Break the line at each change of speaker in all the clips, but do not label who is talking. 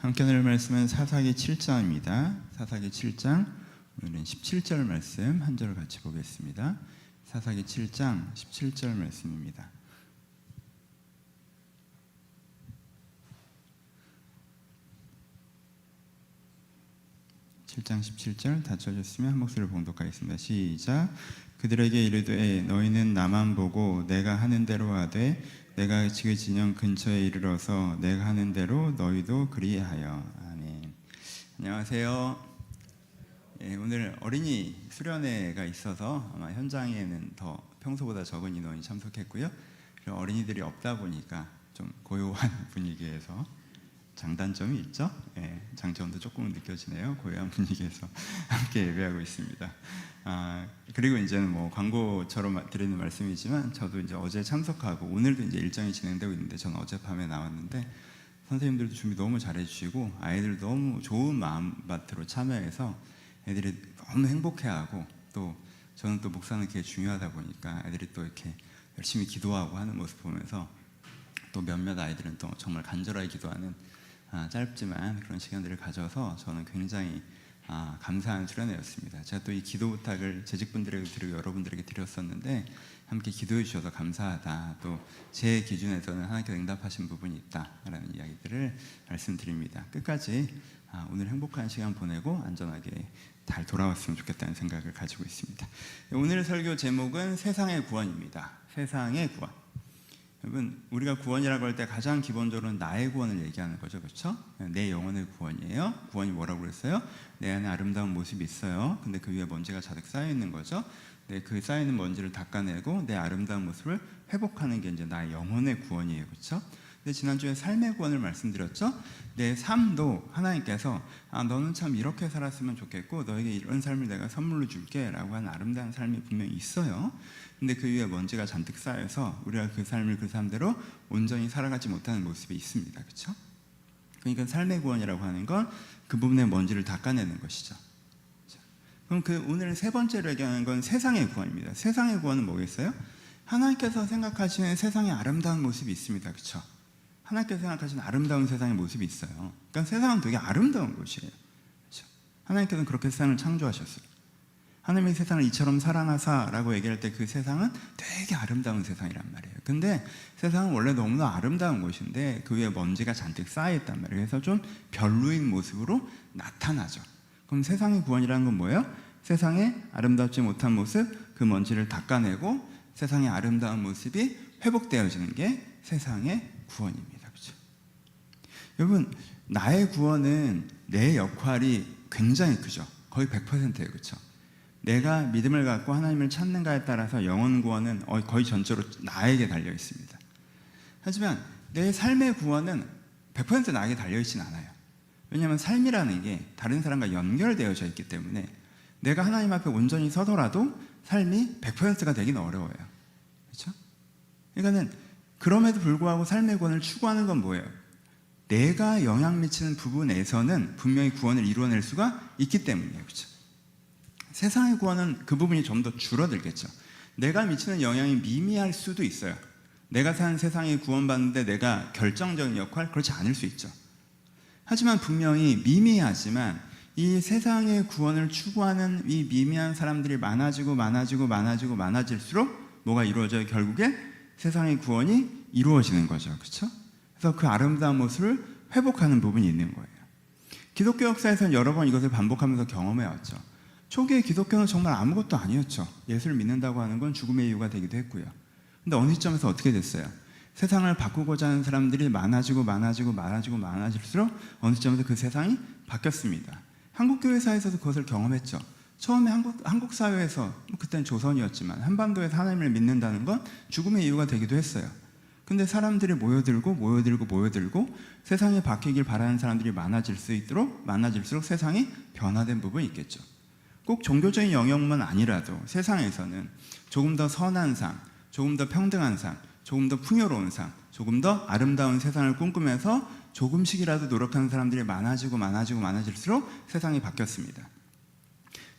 함께 나눌 말씀은 사사기 7장입니다. 사사기 7장, 오늘은 17절 말씀 한 절을 같이 보겠습니다. 사사기 7장 17절 말씀입니다. (7장 17절) 다 쳐졌으면 한 목소리를 봉독하겠습니다. 시작. 그들에게 이르되 너희는 나만 보고 내가 하는 대로 하되 내가 그 진영 근처에 이르러서 내가 하는 대로 너희도 그리하여. 아멘. 안녕하세요. 오늘 어린이 수련회가 있어서 아마 현장에는 더 평소보다 적은 인원이 참석했고요. 어린이들이 없다 보니까 좀 고요한 분위기에서 장단점이 있죠. 장점도 조금은 느껴지네요. 고요한 분위기에서 함께 예배하고 있습니다. 그리고 이제는 뭐 광고처럼 드리는 말씀이지만 저도 이제 어제 참석하고 오늘도 이제 일정이 진행되고 있는데 저는 어젯밤에 나왔는데 선생님들도 준비 너무 잘해주시고 아이들 너무 좋은 마음밭으로 참여해서 애들이 너무 행복해하고 또 저는 또 목사는 그게 중요하다 보니까 애들이 또 이렇게 열심히 기도하고 하는 모습 보면서 또 몇몇 아이들은 또 정말 간절하게 기도하는 짧지만 그런 시간들을 가져서 저는 굉장히 감사한 수련회였습니다. 제가 또 이 기도 부탁을 재직분들에게 드리고 여러분들에게 드렸었는데 함께 기도해 주셔서 감사하다, 또 제 기준에서는 하나님께서 응답하신 부분이 있다라는 이야기들을 말씀드립니다. 끝까지 오늘 행복한 시간 보내고 안전하게 잘 돌아왔으면 좋겠다는 생각을 가지고 있습니다. 오늘 설교 제목은 세상의 구원입니다. 세상의 구원. 여러분, 우리가 구원이라고 할 때 가장 기본적으로는 나의 구원을 얘기하는 거죠, 그렇죠? 내 영혼의 구원이에요. 구원이 뭐라고 그랬어요? 내 안에 아름다운 모습이 있어요. 근데 그 위에 먼지가 가득 쌓여 있는 거죠. 그 쌓여 있는 먼지를 닦아내고 내 아름다운 모습을 회복하는 게 이제 나의 영혼의 구원이에요, 그렇죠? 근데 지난주에 삶의 구원을 말씀드렸죠. 내 삶도 하나님께서 너는 참 이렇게 살았으면 좋겠고 너에게 이런 삶을 내가 선물로 줄게 라고 하는 아름다운 삶이 분명히 있어요. 근데 그 위에 먼지가 잔뜩 쌓여서 우리가 그 삶을 그 삶대로 온전히 살아가지 못하는 모습이 있습니다, 그렇죠? 그러니까 삶의 구원이라고 하는 건 그 부분의 먼지를 닦아내는 것이죠. 그럼 오늘 세 번째로 얘기하는 건 세상의 구원입니다. 세상의 구원은 뭐겠어요? 하나님께서 생각하시는 세상의 아름다운 모습이 있습니다, 그렇죠? 하나님께서 생각하시는 아름다운 세상의 모습이 있어요. 그러니까 세상은 되게 아름다운 곳이에요, 그렇죠? 하나님께서는 그렇게 세상을 창조하셨어요. 하나님의 세상을 이처럼 사랑하사라고 얘기할 때 그 세상은 되게 아름다운 세상이란 말이에요. 근데 세상은 원래 너무나 아름다운 곳인데 그 위에 먼지가 잔뜩 쌓여있단 말이에요. 그래서 좀 별로인 모습으로 나타나죠. 그럼 세상의 구원이라는 건 뭐예요? 세상의 아름답지 못한 모습, 그 먼지를 닦아내고 세상의 아름다운 모습이 회복되어지는 게 세상의 구원입니다, 그렇죠? 여러분, 나의 구원은 내 역할이 굉장히 크죠. 거의 100%예요, 그렇죠? 내가 믿음을 갖고 하나님을 찾는가에 따라서 영혼 구원은 거의 전적으로 나에게 달려 있습니다. 하지만 내 삶의 구원은 100% 나에게 달려 있진 않아요. 왜냐하면 삶이라는 게 다른 사람과 연결되어져 있기 때문에 내가 하나님 앞에 온전히 서더라도 삶이 100%가 되기는 어려워요, 그렇죠? 그러니까는 그럼에도 불구하고 삶의 구원을 추구하는 건 뭐예요? 내가 영향 미치는 부분에서는 분명히 구원을 이루어낼 수가 있기 때문이에요, 그렇죠? 세상의 구원은 그 부분이 좀 더 줄어들겠죠. 내가 미치는 영향이 미미할 수도 있어요. 내가 사는 세상에 구원받는데 내가 결정적인 역할, 그렇지 않을 수 있죠. 하지만 분명히 미미하지만 이 세상의 구원을 추구하는 이 미미한 사람들이 많아질수록 뭐가 이루어져요? 결국에 세상의 구원이 이루어지는 거죠, 그렇죠? 그래서 그 아름다운 모습을 회복하는 부분이 있는 거예요. 기독교 역사에서는 여러 번 이것을 반복하면서 경험해왔죠. 초기에 기독교는 정말 아무것도 아니었죠. 예수를 믿는다고 하는 건 죽음의 이유가 되기도 했고요. 근데 어느 시점에서 어떻게 됐어요? 세상을 바꾸고자 하는 사람들이 많아질수록 어느 시점에서 그 세상이 바뀌었습니다. 한국교회사에서도 그것을 경험했죠. 처음에 한국 사회에서, 그때는 조선이었지만 한반도에서 하나님을 믿는다는 건 죽음의 이유가 되기도 했어요. 근데 사람들이 모여들고 세상이 바뀌길 바라는 사람들이 많아질수록 세상이 변화된 부분이 있겠죠. 꼭 종교적인 영역만 아니라도 세상에서는 조금 더 선한 삶, 조금 더 평등한 삶, 조금 더 풍요로운 삶, 조금 더 아름다운 세상을 꿈꾸면서 조금씩이라도 노력하는 사람들이 많아질수록 세상이 바뀌었습니다.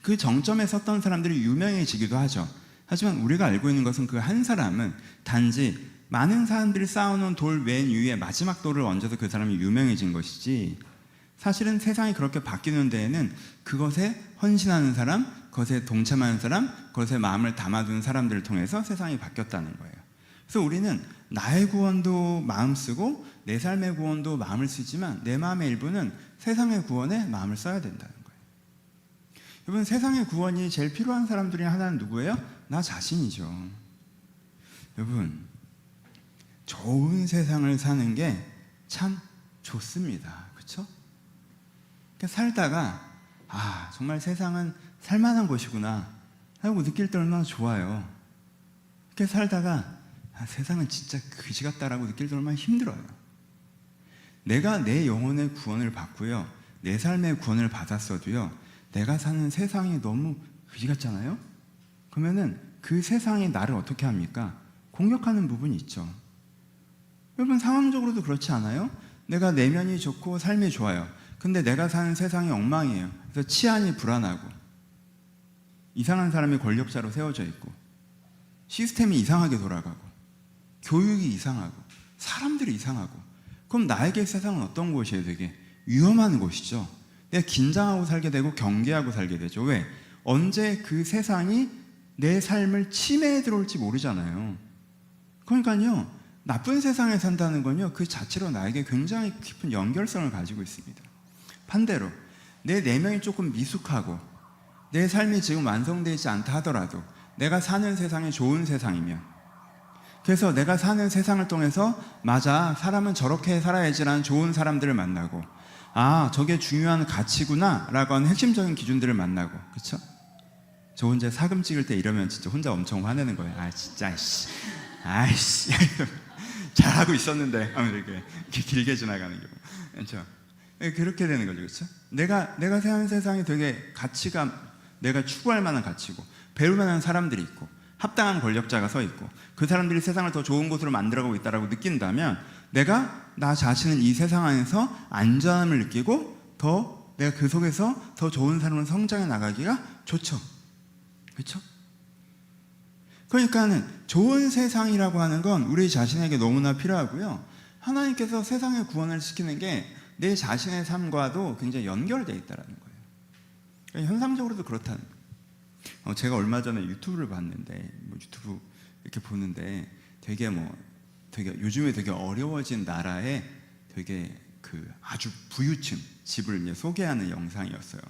그 정점에 섰던 사람들이 유명해지기도 하죠. 하지만 우리가 알고 있는 것은 그 한 사람은 단지 많은 사람들이 쌓아놓은 돌 맨 위에 마지막 돌을 얹어서 그 사람이 유명해진 것이지 사실은 세상이 그렇게 바뀌는 데에는 그것에 헌신하는 사람, 그것에 동참하는 사람, 그것에 마음을 담아두는 사람들을 통해서 세상이 바뀌었다는 거예요. 그래서 우리는 나의 구원도 마음 쓰고 내 삶의 구원도 마음을 쓰지만 내 마음의 일부는 세상의 구원에 마음을 써야 된다는 거예요. 여러분, 세상의 구원이 제일 필요한 사람들이 하나는 누구예요? 나 자신이죠. 여러분, 좋은 세상을 사는 게 참 좋습니다. 그렇죠? 살다가 정말 세상은 살만한 곳이구나 하고 느낄 때 얼마나 좋아요. 이렇게 살다가 세상은 진짜 그지 같다라고 느낄 때 얼마나 힘들어요. 내가 내 영혼의 구원을 받고요, 내 삶의 구원을 받았어도요, 내가 사는 세상이 너무 그지 같잖아요. 그러면은 그 세상이 나를 어떻게 합니까? 공격하는 부분이 있죠. 여러분, 상황적으로도 그렇지 않아요? 내가 내면이 좋고 삶이 좋아요. 근데 내가 사는 세상이 엉망이에요. 그래서 치안이 불안하고 이상한 사람이 권력자로 세워져 있고 시스템이 이상하게 돌아가고 교육이 이상하고 사람들이 이상하고, 그럼 나에게 세상은 어떤 곳이에요? 되게 위험한 곳이죠. 내가 긴장하고 살게 되고 경계하고 살게 되죠. 왜? 언제 그 세상이 내 삶을 침해에 들어올지 모르잖아요. 그러니까요, 나쁜 세상에 산다는 건요, 그 자체로 나에게 굉장히 깊은 연결성을 가지고 있습니다. 반대로 내 내면이 조금 미숙하고 내 삶이 지금 완성되지 않다 하더라도 내가 사는 세상이 좋은 세상이면, 그래서 내가 사는 세상을 통해서 맞아, 사람은 저렇게 살아야지라는 좋은 사람들을 만나고, 저게 중요한 가치구나 라고 하는 핵심적인 기준들을 만나고, 그렇죠? 저 혼자 사금 찍을 때 이러면 진짜 혼자 엄청 화내는 거예요. 진짜 아이씨 잘하고 있었는데 이렇게 길게 지나가는 경우, 그렇죠? 그렇게 되는 거죠. 그렇죠? 내가 사는 세상이 되게 가치가, 내가 추구할 만한 가치고 배울 만한 사람들이 있고 합당한 권력자가 서 있고 그 사람들이 세상을 더 좋은 곳으로 만들어가고 있다고 느낀다면, 내가 나 자신은 이 세상 안에서 안전함을 느끼고 내가 그 속에서 더 좋은 사람으로 성장해 나가기가 좋죠. 그렇죠? 그러니까는 좋은 세상이라고 하는 건 우리 자신에게 너무나 필요하고요, 하나님께서 세상의 구원을 시키는 게 내 자신의 삶과도 굉장히 연결되어 있다는 거예요. 그러니까 현상적으로도 그렇다는 거예요. 제가 얼마 전에 유튜브를 봤는데, 유튜브 이렇게 보는데 되게 요즘에 되게 어려워진 나라에 되게 아주 부유층 집을 소개하는 영상이었어요.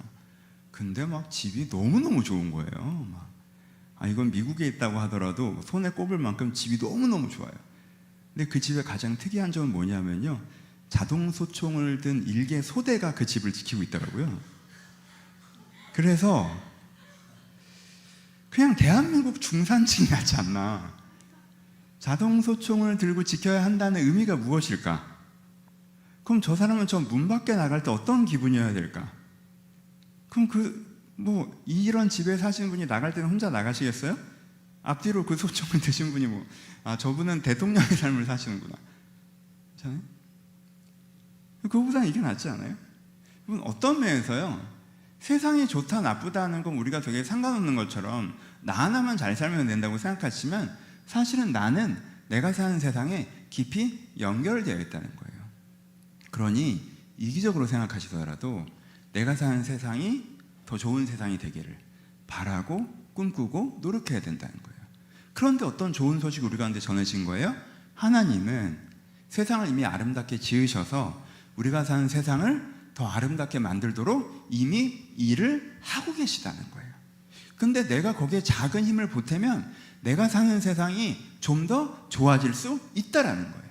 근데 집이 너무너무 좋은 거예요. 이건 미국에 있다고 하더라도 손에 꼽을 만큼 집이 너무너무 좋아요. 근데 그 집의 가장 특이한 점은 뭐냐면요, 자동 소총을 든 일개 소대가 그 집을 지키고 있더라고요. 그래서 그냥 대한민국 중산층이 같지 않나. 자동 소총을 들고 지켜야 한다는 의미가 무엇일까? 그럼 저 사람은 저 문 밖에 나갈 때 어떤 기분이어야 될까? 그럼 이런 집에 사시는 분이 나갈 때는 혼자 나가시겠어요? 앞뒤로 그 소총을 드신 분이 저분은 대통령의 삶을 사시는구나. 그렇잖아요? 그거보다는 이게 낫지 않아요? 어떤 면에서요, 세상이 좋다 나쁘다는 건 우리가 되게 상관없는 것처럼 나 하나만 잘 살면 된다고 생각하시면, 사실은 나는 내가 사는 세상에 깊이 연결되어 있다는 거예요. 그러니 이기적으로 생각하시더라도 내가 사는 세상이 더 좋은 세상이 되기를 바라고 꿈꾸고 노력해야 된다는 거예요. 그런데 어떤 좋은 소식이 우리 가운데 전해진 거예요? 하나님은 세상을 이미 아름답게 지으셔서 우리가 사는 세상을 더 아름답게 만들도록 이미 일을 하고 계시다는 거예요. 근데 내가 거기에 작은 힘을 보태면 내가 사는 세상이 좀 더 좋아질 수 있다라는 거예요.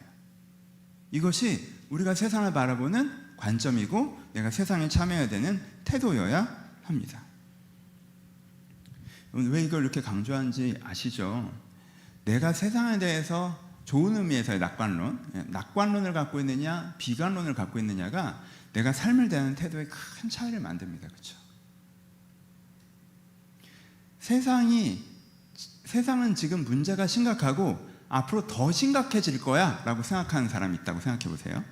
이것이 우리가 세상을 바라보는 관점이고 내가 세상에 참여해야 되는 태도여야 합니다. 왜 이걸 이렇게 강조하는지 아시죠? 내가 세상에 대해서 좋은 의미에서의 낙관론을 갖고 있느냐 비관론을 갖고 있느냐가 내가 삶을 대하는 태도에 큰 차이를 만듭니다. 그렇죠? 세상은 지금 문제가 심각하고 앞으로 더 심각해질 거야 라고 생각하는 사람이 있다고 생각해 보세요.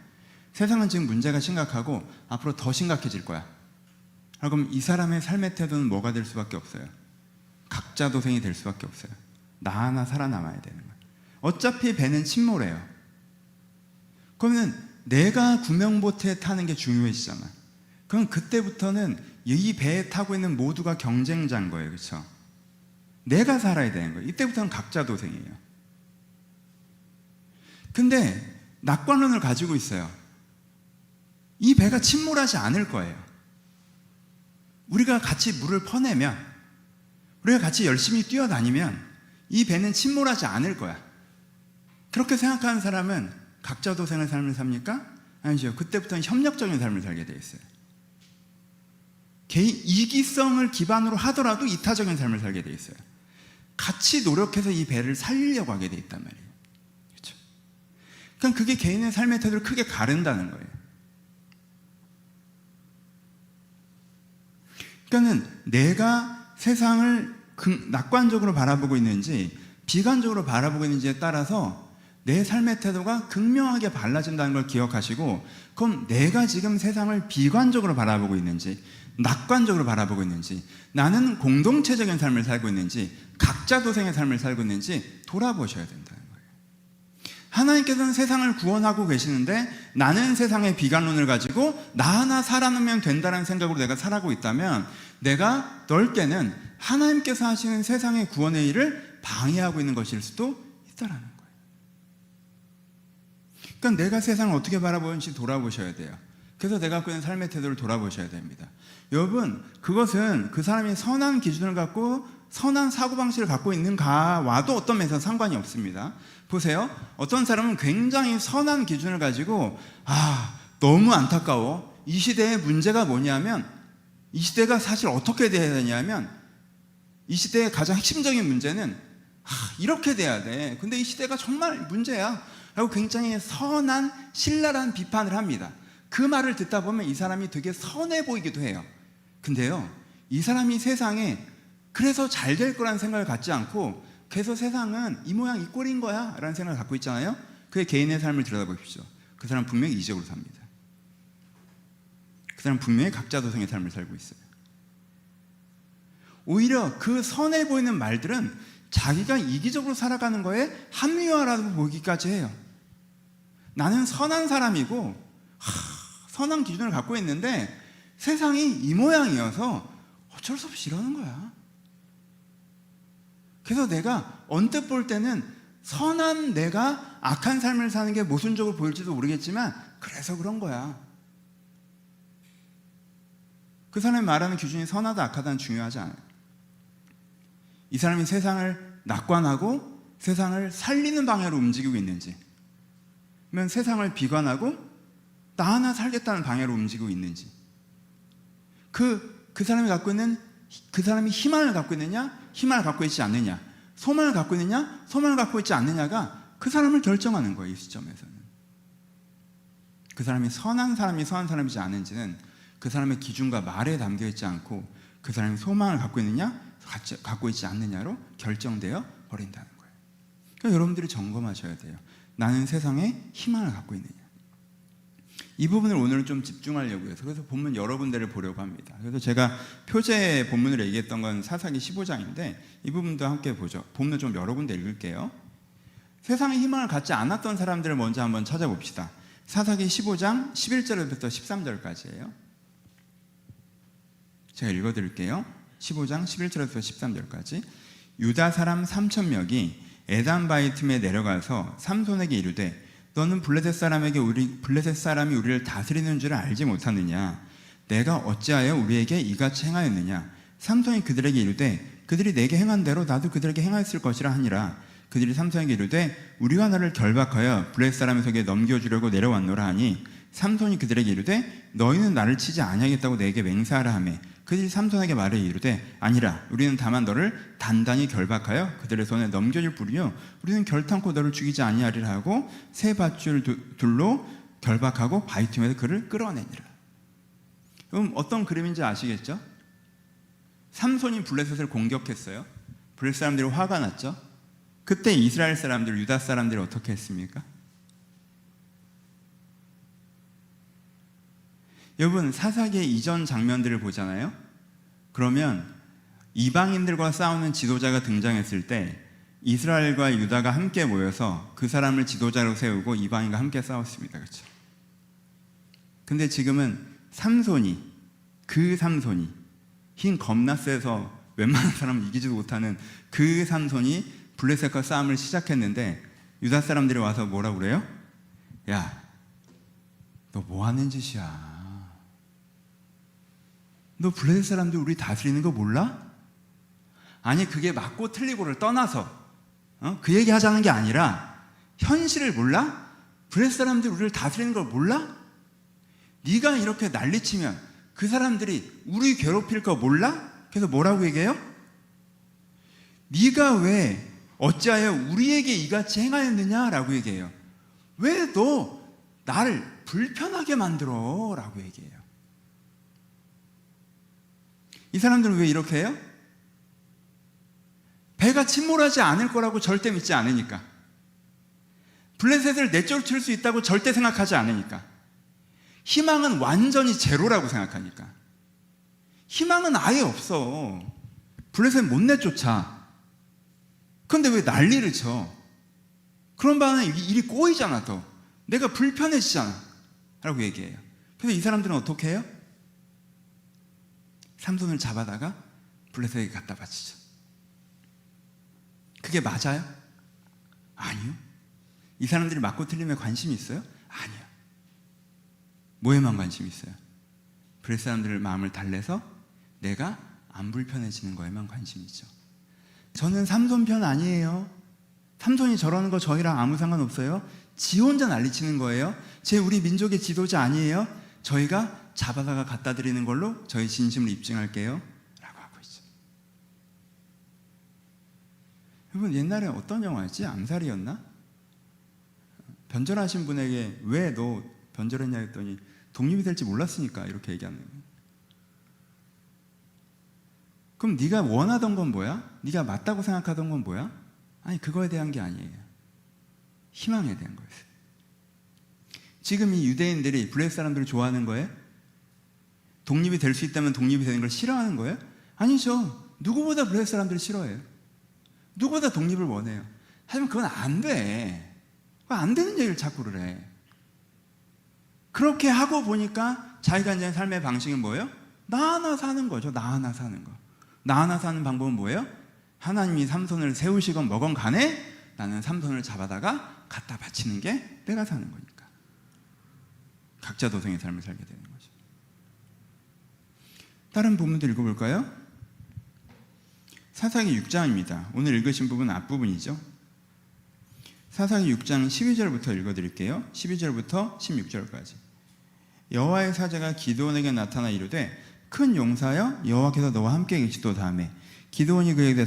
세상은 지금 문제가 심각하고 앞으로 더 심각해질 거야. 그럼 이 사람의 삶의 태도는 뭐가 될 수밖에 없어요? 각자도생이 될 수밖에 없어요. 나 하나 살아남아야 되는 거예요. 어차피 배는 침몰해요. 그러면 내가 구명보트에 타는 게 중요해지잖아. 그럼 그때부터는 이 배에 타고 있는 모두가 경쟁자인 거예요. 그렇죠? 내가 살아야 되는 거예요. 이때부터는 각자 도생이에요. 근데 낙관론을 가지고 있어요. 이 배가 침몰하지 않을 거예요. 우리가 같이 물을 퍼내면, 우리가 같이 열심히 뛰어다니면 이 배는 침몰하지 않을 거야. 그렇게 생각하는 사람은 각자 도생의 삶을 삽니까? 아니죠. 그때부터는 협력적인 삶을 살게 돼 있어요. 개인 이기성을 기반으로 하더라도 이타적인 삶을 살게 돼 있어요. 같이 노력해서 이 배를 살리려고 하게 돼 있단 말이에요. 그렇죠? 그러니까 그게 개인의 삶의 태도를 크게 가른다는 거예요. 그러니까는 내가 세상을 낙관적으로 바라보고 있는지 비관적으로 바라보고 있는지에 따라서 내 삶의 태도가 극명하게 달라진다는 걸 기억하시고, 그럼 내가 지금 세상을 비관적으로 바라보고 있는지 낙관적으로 바라보고 있는지, 나는 공동체적인 삶을 살고 있는지 각자 도생의 삶을 살고 있는지 돌아보셔야 된다는 거예요. 하나님께서는 세상을 구원하고 계시는데 나는 세상의 비관론을 가지고 나 하나 살아남으면 된다는 생각으로 내가 살아가고 있다면, 내가 넓게는 하나님께서 하시는 세상의 구원의 일을 방해하고 있는 것일 수도 있다라는 거예요. 그러니까 내가 세상을 어떻게 바라보는지 돌아보셔야 돼요. 그래서 내가 갖고 있는 삶의 태도를 돌아보셔야 됩니다. 여러분, 그것은 그 사람이 선한 기준을 갖고 선한 사고방식을 갖고 있는가와도 어떤 면에서 상관이 없습니다. 보세요. 어떤 사람은 굉장히 선한 기준을 가지고 너무 안타까워. 이 시대의 문제가 뭐냐면, 이 시대가 사실 어떻게 돼야 되냐면, 이 시대의 가장 핵심적인 문제는 이렇게 돼야 돼. 근데 이 시대가 정말 문제야 라고 굉장히 선한 신랄한 비판을 합니다. 그 말을 듣다 보면 이 사람이 되게 선해 보이기도 해요. 근데요, 이 사람이 세상에 그래서 잘 될 거라는 생각을 갖지 않고, 그래서 세상은 이 모양 이 꼴인 거야 라는 생각을 갖고 있잖아요. 그의 개인의 삶을 들여다보십시오. 그 사람 분명히 이적으로 삽니다. 그 사람 분명히 각자 도생의 삶을 살고 있어요. 오히려 그 선해 보이는 말들은 자기가 이기적으로 살아가는 거에 합리화라고 보기까지 해요. 나는 선한 사람이고 선한 기준을 갖고 있는데 세상이 이 모양이어서 어쩔 수 없이 이러는 거야. 그래서 내가 언뜻 볼 때는 선한 내가 악한 삶을 사는 게 모순적으로 보일지도 모르겠지만 그래서 그런 거야. 그 사람이 말하는 기준이 선하다 악하다는 중요하지 않아요. 이 사람이 세상을 낙관하고 세상을 살리는 방향으로 움직이고 있는지, 아니면 세상을 비관하고 나 하나 살겠다는 방향으로 움직이고 있는지, 그 사람이 갖고 있는, 그 사람이 희망을 갖고 있느냐, 희망을 갖고 있지 않느냐, 소망을 갖고 있느냐, 소망을 갖고 있지 않느냐가 그 사람을 결정하는 거예요. 이 시점에서는 그 사람이 선한 사람이지 않은지는 그 사람의 기준과 말에 담겨 있지 않고 그 사람이 소망을 갖고 있느냐, 갖고 있지 않느냐로 결정되어 버린다는 거예요. 그러니까 여러분들이 점검하셔야 돼요. 나는 세상에 희망을 갖고 있느냐. 이 부분을 오늘은 좀 집중하려고 해서, 그래서 본문 여러 군데를 보려고 합니다. 그래서 제가 표제 본문을 얘기했던 건 사사기 15장인데 이 부분도 함께 보죠. 본문 좀 여러 군데 읽을게요. 세상에 희망을 갖지 않았던 사람들을 먼저 한번 찾아봅시다. 사사기 15장 11절부터 13절까지예요. 제가 읽어드릴게요. 15장 11절에서 13절까지. 유다 사람 3,000명이 에단 바위 틈에 내려가서 삼손에게 이르되 너는 블레셋 사람이 우리를 다스리는 줄을 알지 못하느냐? 내가 어찌하여 우리에게 이같이 행하였느냐? 삼손이 그들에게 이르되 그들이 내게 행한 대로 나도 그들에게 행하였을 것이라 하니라. 그들이 삼손에게 이르되 우리가 너를 결박하여 블레셋 사람의 손에 넘겨주려고 내려왔노라 하니 삼손이 그들에게 이르되 너희는 나를 치지 아니하겠다고 내게 맹세하라 하매 그들이 삼손에게 말해 이르되 아니라 우리는 다만 너를 단단히 결박하여 그들의 손에 넘겨줄 뿐이요 우리는 결탄코 너를 죽이지 아니하리라 하고 새 밧줄 둘로 결박하고 바위 틈에서 그를 끌어내니라. 그럼 어떤 그림인지 아시겠죠? 삼손이 블레셋을 공격했어요. 블레셋 사람들이 화가 났죠. 그때 이스라엘 사람들, 유다 사람들이 어떻게 했습니까? 여러분, 사사기의 이전 장면들을 보잖아요. 그러면 이방인들과 싸우는 지도자가 등장했을 때 이스라엘과 유다가 함께 모여서 그 사람을 지도자로 세우고 이방인과 함께 싸웠습니다. 그렇죠? 근데 지금은 삼손이 그 삼손이, 힘 겁나 세서 웬만한 사람은 이기지도 못하는 그 삼손이 블레셋과 싸움을 시작했는데 유다 사람들이 와서 뭐라고 그래요? 야, 너 뭐 하는 짓이야? 너 블레셋 사람들 우리 다스리는 거 몰라? 아니, 그게 맞고 틀리고를 떠나서 그 얘기 하자는 게 아니라 현실을 몰라? 블레셋 사람들 우리를 다스리는 걸 몰라? 네가 이렇게 난리치면 그 사람들이 우리 괴롭힐 거 몰라? 그래서 뭐라고 얘기해요? 네가 왜 어찌하여 우리에게 이같이 행하였느냐라고 얘기해요. 왜 너 나를 불편하게 만들어? 라고 얘기해요. 이 사람들은 왜 이렇게 해요? 배가 침몰하지 않을 거라고 절대 믿지 않으니까. 블레셋을 내쫓을 수 있다고 절대 생각하지 않으니까. 희망은 완전히 제로라고 생각하니까. 희망은 아예 없어. 블레셋 못 내쫓아. 그런데 왜 난리를 쳐? 그런 바는 일이 꼬이잖아. 더 내가 불편해지잖아 라고 얘기해요. 그래서 이 사람들은 어떻게 해요? 삼손을 잡아다가 블레셋에게 갖다 바치죠. 그게 맞아요? 아니요. 이 사람들이 맞고 틀림에 관심이 있어요? 아니요. 뭐에만 관심이 있어요? 블레셋 사람들의 마음을 달래서 내가 안 불편해지는 거에만 관심이 있죠. 저는 삼손 편 아니에요. 삼손이 저러는 거 저희랑 아무 상관없어요. 지 혼자 난리치는 거예요. 우리 민족의 지도자 아니에요. 저희가 잡아다가 갖다 드리는 걸로 저희 진심을 입증할게요 라고 하고 있죠. 여러분, 옛날에 어떤 영화였지? 암살이었나? 변절하신 분에게 왜 너 변절했냐 했더니 독립이 될지 몰랐으니까 이렇게 얘기하는 거예요. 그럼 네가 원하던 건 뭐야? 네가 맞다고 생각하던 건 뭐야? 아니, 그거에 대한 게 아니에요. 희망에 대한 거였어요. 지금 이 유대인들이 블레셋 사람들을 좋아하는 거예요? 독립이 될 수 있다면 독립이 되는 걸 싫어하는 거예요? 아니죠. 누구보다 블레셋 사람들을 싫어해요. 누구보다 독립을 원해요. 하지만 그건 안 돼. 안 되는 얘기를 자꾸를 해. 그렇게 하고 보니까 자기가 이제 삶의 방식은 뭐예요? 나 하나 사는 거죠. 나 하나 사는 거. 나 하나 사는 방법은 뭐예요? 하나님이 삼손을 세우시건 뭐건 간에 나는 삼손을 잡아다가 갖다 바치는 게 내가 사는 거니까. 각자 도생의 삶을 살게 되는 거죠. 다른 부분도 읽어볼까요? 사사기 6장입니다. 오늘 읽으신 부분 앞부분이죠. 사사기 6장 12절부터 읽어드릴게요. 12절부터 16절까지. 여호와의 사자가 기드온에게 나타나 이르되 큰 용사여, 여호와께서 너와 함께 계시도다 하매 기드온이 그에게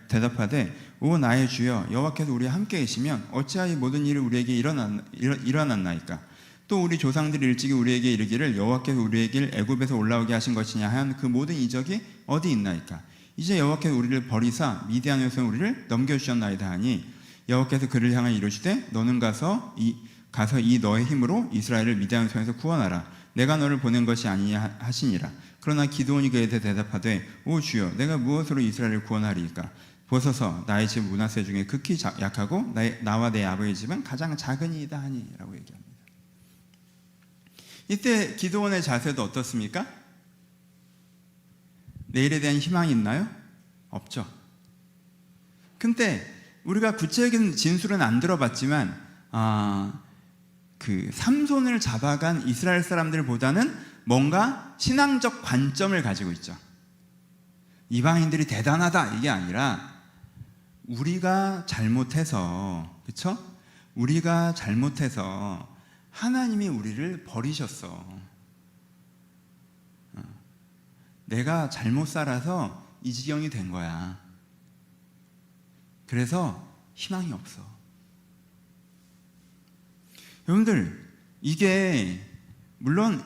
대답하되 오 나의 주여, 여호와께서 우리와 함께 계시면 어찌하여 이 모든 일이 우리에게 일어났나이까? 또 우리 조상들이 일찍이 우리에게 이르기를 여호와께서 우리에게 애굽에서 올라오게 하신 것이냐 한 그 모든 이적이 어디 있나이까? 이제 여호와께서 우리를 버리사 미디안에서 우리를 넘겨주셨나이다 하니 여호와께서 그를 향하여 이르시되 너는 가서 이 너의 힘으로 이스라엘을 미디안 손에서 구원하라. 내가 너를 보낸 것이 아니냐 하시니라. 그러나 기드온이 그에 대답하되 오 주여, 내가 무엇으로 이스라엘을 구원하리이까? 보소서, 나의 집 므낫세 중에 극히 약하고 나와 내 아버지의 집은 가장 작으니이다 하니 라고 얘기합니다. 이때 기드온의 자세도 어떻습니까? 내일에 대한 희망이 있나요? 없죠. 근데 우리가 구체적인 진술은 안 들어봤지만 그 삼손을 잡아간 이스라엘 사람들보다는 뭔가 신앙적 관점을 가지고 있죠. 이방인들이 대단하다 이게 아니라 우리가 잘못해서, 그렇죠? 우리가 잘못해서 하나님이 우리를 버리셨어. 내가 잘못 살아서 이 지경이 된 거야. 그래서 희망이 없어. 여러분들, 이게 물론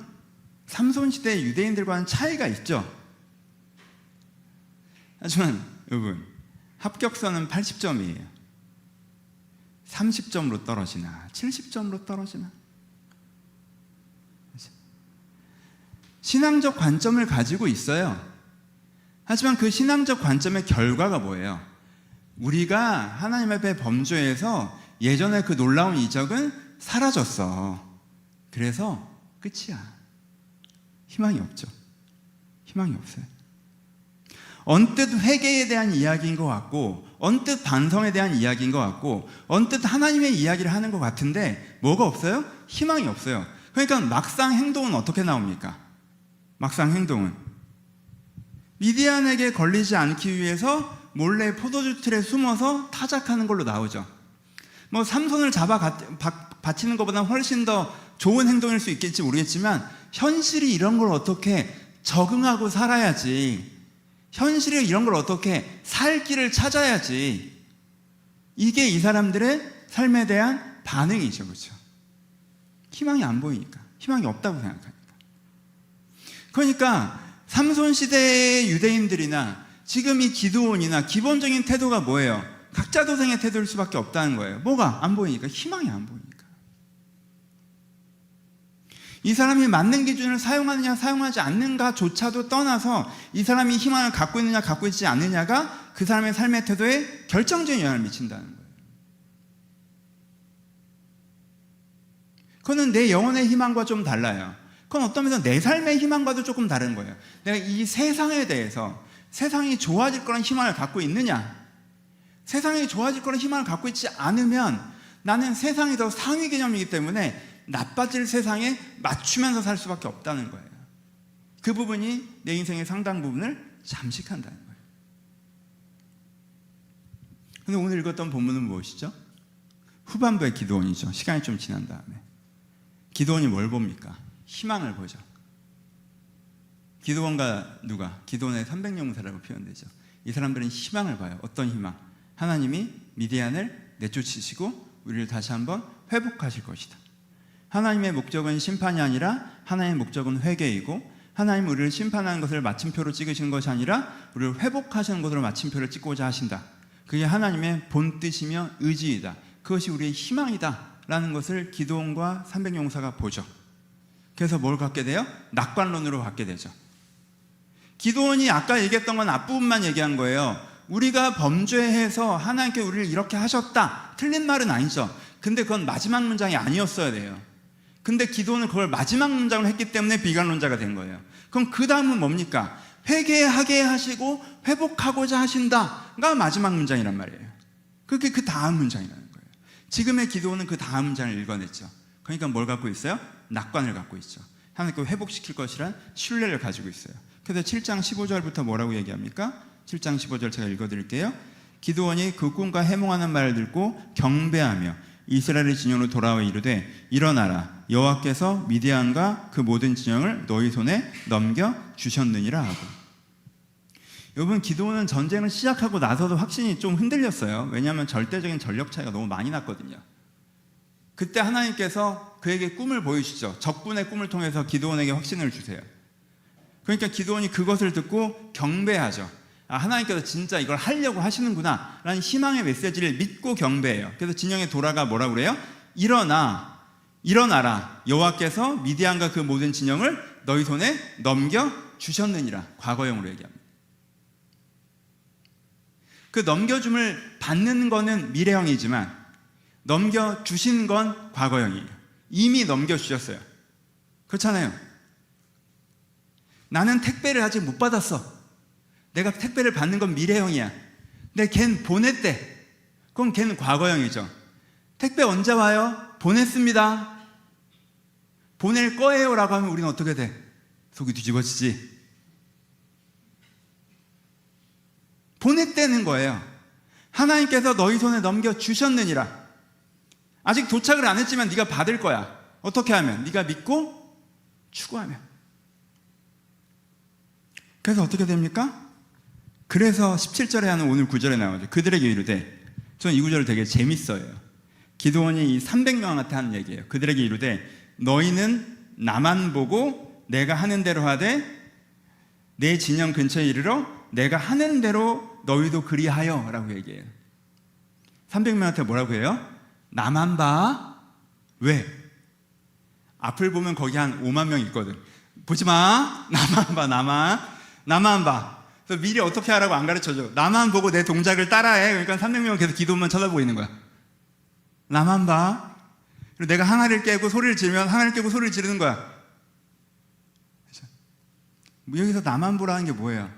삼손 시대 유대인들과는 차이가 있죠. 하지만 여러분, 합격선은 80점이에요. 30점으로 떨어지나 70점으로 떨어지나, 신앙적 관점을 가지고 있어요. 하지만 그 신앙적 관점의 결과가 뭐예요? 우리가 하나님 앞에 범죄해서 예전에 그 놀라운 이적은 사라졌어. 그래서 끝이야. 희망이 없죠. 희망이 없어요. 언뜻 회개에 대한 이야기인 것 같고, 언뜻 반성에 대한 이야기인 것 같고, 언뜻 하나님의 이야기를 하는 것 같은데 뭐가 없어요? 희망이 없어요. 그러니까 막상 행동은 어떻게 나옵니까? 막상 행동은 미디안에게 걸리지 않기 위해서 몰래 포도주 틀에 숨어서 타작하는 걸로 나오죠. 뭐 삼손을 잡아 바치는 것보다 훨씬 더 좋은 행동일 수 있겠지 모르겠지만, 현실이 이런 걸 어떻게 적응하고 살아야지, 현실이 이런 걸 어떻게 살 길을 찾아야지, 이게 이 사람들의 삶에 대한 반응이죠. 그렇죠? 희망이 안 보이니까, 희망이 없다고 생각하니까. 그러니까 삼손 시대의 유대인들이나 지금 이 기드온이나 기본적인 태도가 뭐예요? 각자 도생의 태도일 수밖에 없다는 거예요. 뭐가 안 보이니까, 희망이 안 보이니까. 이 사람이 맞는 기준을 사용하느냐 사용하지 않는가조차도 떠나서 이 사람이 희망을 갖고 있느냐 갖고 있지 않느냐가 그 사람의 삶의 태도에 결정적인 영향을 미친다는 거예요. 그거는 내 영혼의 희망과 좀 달라요. 그건 어떤 면에서 내 삶의 희망과도 조금 다른 거예요. 내가 이 세상에 대해서 세상이 좋아질 거란 희망을 갖고 있느냐, 세상이 좋아질 거란 희망을 갖고 있지 않으면 나는 세상이 더 상위 개념이기 때문에 나빠질 세상에 맞추면서 살 수밖에 없다는 거예요. 그 부분이 내 인생의 상당 부분을 잠식한다는 거예요. 근데 오늘 읽었던 본문은 무엇이죠? 후반부의 기드온이죠. 시간이 좀 지난 다음에 기드온이 뭘 봅니까? 희망을 보죠. 기드온과 누가? 기드온의 300용사라고 표현되죠. 이 사람들은 희망을 봐요. 어떤 희망? 하나님이 미디안을 내쫓으시고 우리를 다시 한번 회복하실 것이다. 하나님의 목적은 심판이 아니라 하나님의 목적은 회개이고, 하나님은 우리를 심판하는 것을 마침표로 찍으시는 것이 아니라 우리를 회복하시는 것으로 마침표를 찍고자 하신다. 그게 하나님의 본뜻이며 의지이다. 그것이 우리의 희망이다 라는 것을 기드온과 300용사가 보죠. 그래서 뭘 갖게 돼요? 낙관론으로 갖게 되죠. 기드온이 아까 얘기했던 건 앞부분만 얘기한 거예요. 우리가 범죄해서 하나님께 우리를 이렇게 하셨다, 틀린 말은 아니죠. 근데 그건 마지막 문장이 아니었어야 돼요. 근데 기드온은 그걸 마지막 문장을 했기 때문에 비관론자가 된 거예요. 그럼 그 다음은 뭡니까? 회개하게 하시고 회복하고자 하신다가 마지막 문장이란 말이에요. 그게 그 다음 문장이라는 거예요. 지금의 기드온은 그 다음 문장을 읽어냈죠. 그러니까 뭘 갖고 있어요? 낙관을 갖고 있죠. 하나님께 회복시킬 것이란 신뢰를 가지고 있어요. 그래서 7장 15절부터 뭐라고 얘기합니까? 7장 15절 제가 읽어드릴게요. 기드온이 그 꿈과 해몽하는 말을 듣고 경배하며 이스라엘의 진영으로 돌아와 이르되 일어나라, 여호와께서 미디안과 그 모든 진영을 너희 손에 넘겨 주셨느니라 하고. 여러분, 기드온은 전쟁을 시작하고 나서도 확신이 좀 흔들렸어요. 왜냐하면 절대적인 전력 차이가 너무 많이 났거든요. 그때 하나님께서 그에게 꿈을 보여주시죠. 적군의 꿈을 통해서 기드온에게 확신을 주세요. 그러니까 기드온이 그것을 듣고 경배하죠. 아, 하나님께서 진짜 이걸 하려고 하시는구나 라는 희망의 메시지를 믿고 경배해요. 그래서 진영에 돌아가 뭐라고 그래요? 일어나라, 여호와께서 미디안과 그 모든 진영을 너희 손에 넘겨 주셨느니라. 과거형으로 얘기합니다. 그 넘겨줌을 받는 거는 미래형이지만 넘겨주신 건 과거형이에요. 이미 넘겨주셨어요. 그렇잖아요. 나는 택배를 아직 못 받았어. 내가 택배를 받는 건 미래형이야. 근데 걔는 보냈대. 그럼 걔는 과거형이죠. 택배 언제 와요? 보냈습니다. 보낼 거예요 라고 하면 우리는 어떻게 돼? 속이 뒤집어지지. 보냈다는 거예요. 하나님께서 너희 손에 넘겨주셨느니라. 아직 도착을 안 했지만 네가 받을 거야. 어떻게 하면? 네가 믿고 추구하면. 그래서 어떻게 됩니까? 그래서 17절에 하는 오늘 9절에 나오죠. 그들에게 이르되, 저는 이 구절을 되게 재밌어요. 기드온이 이 300명한테 하는 얘기예요. 그들에게 이르되 너희는 나만 보고 내가 하는 대로 하되 내 진영 근처에 이르러 내가 하는 대로 너희도 그리하여 라고 얘기해요. 300명한테 뭐라고 해요? 나만 봐. 왜? 앞을 보면 거기 한 5만 명 있거든. 보지 마. 나만 봐. 나만 봐. 그래서 미리 어떻게 하라고 안 가르쳐줘. 나만 보고 내 동작을 따라해. 그러니까 300명은 계속 기도만 쳐다보고 있는 거야. 나만 봐. 그리고 내가 하나를 깨고 소리를 지르면 하나를 깨고 소리를 지르는 거야. 여기서 나만 보라는 게 뭐예요?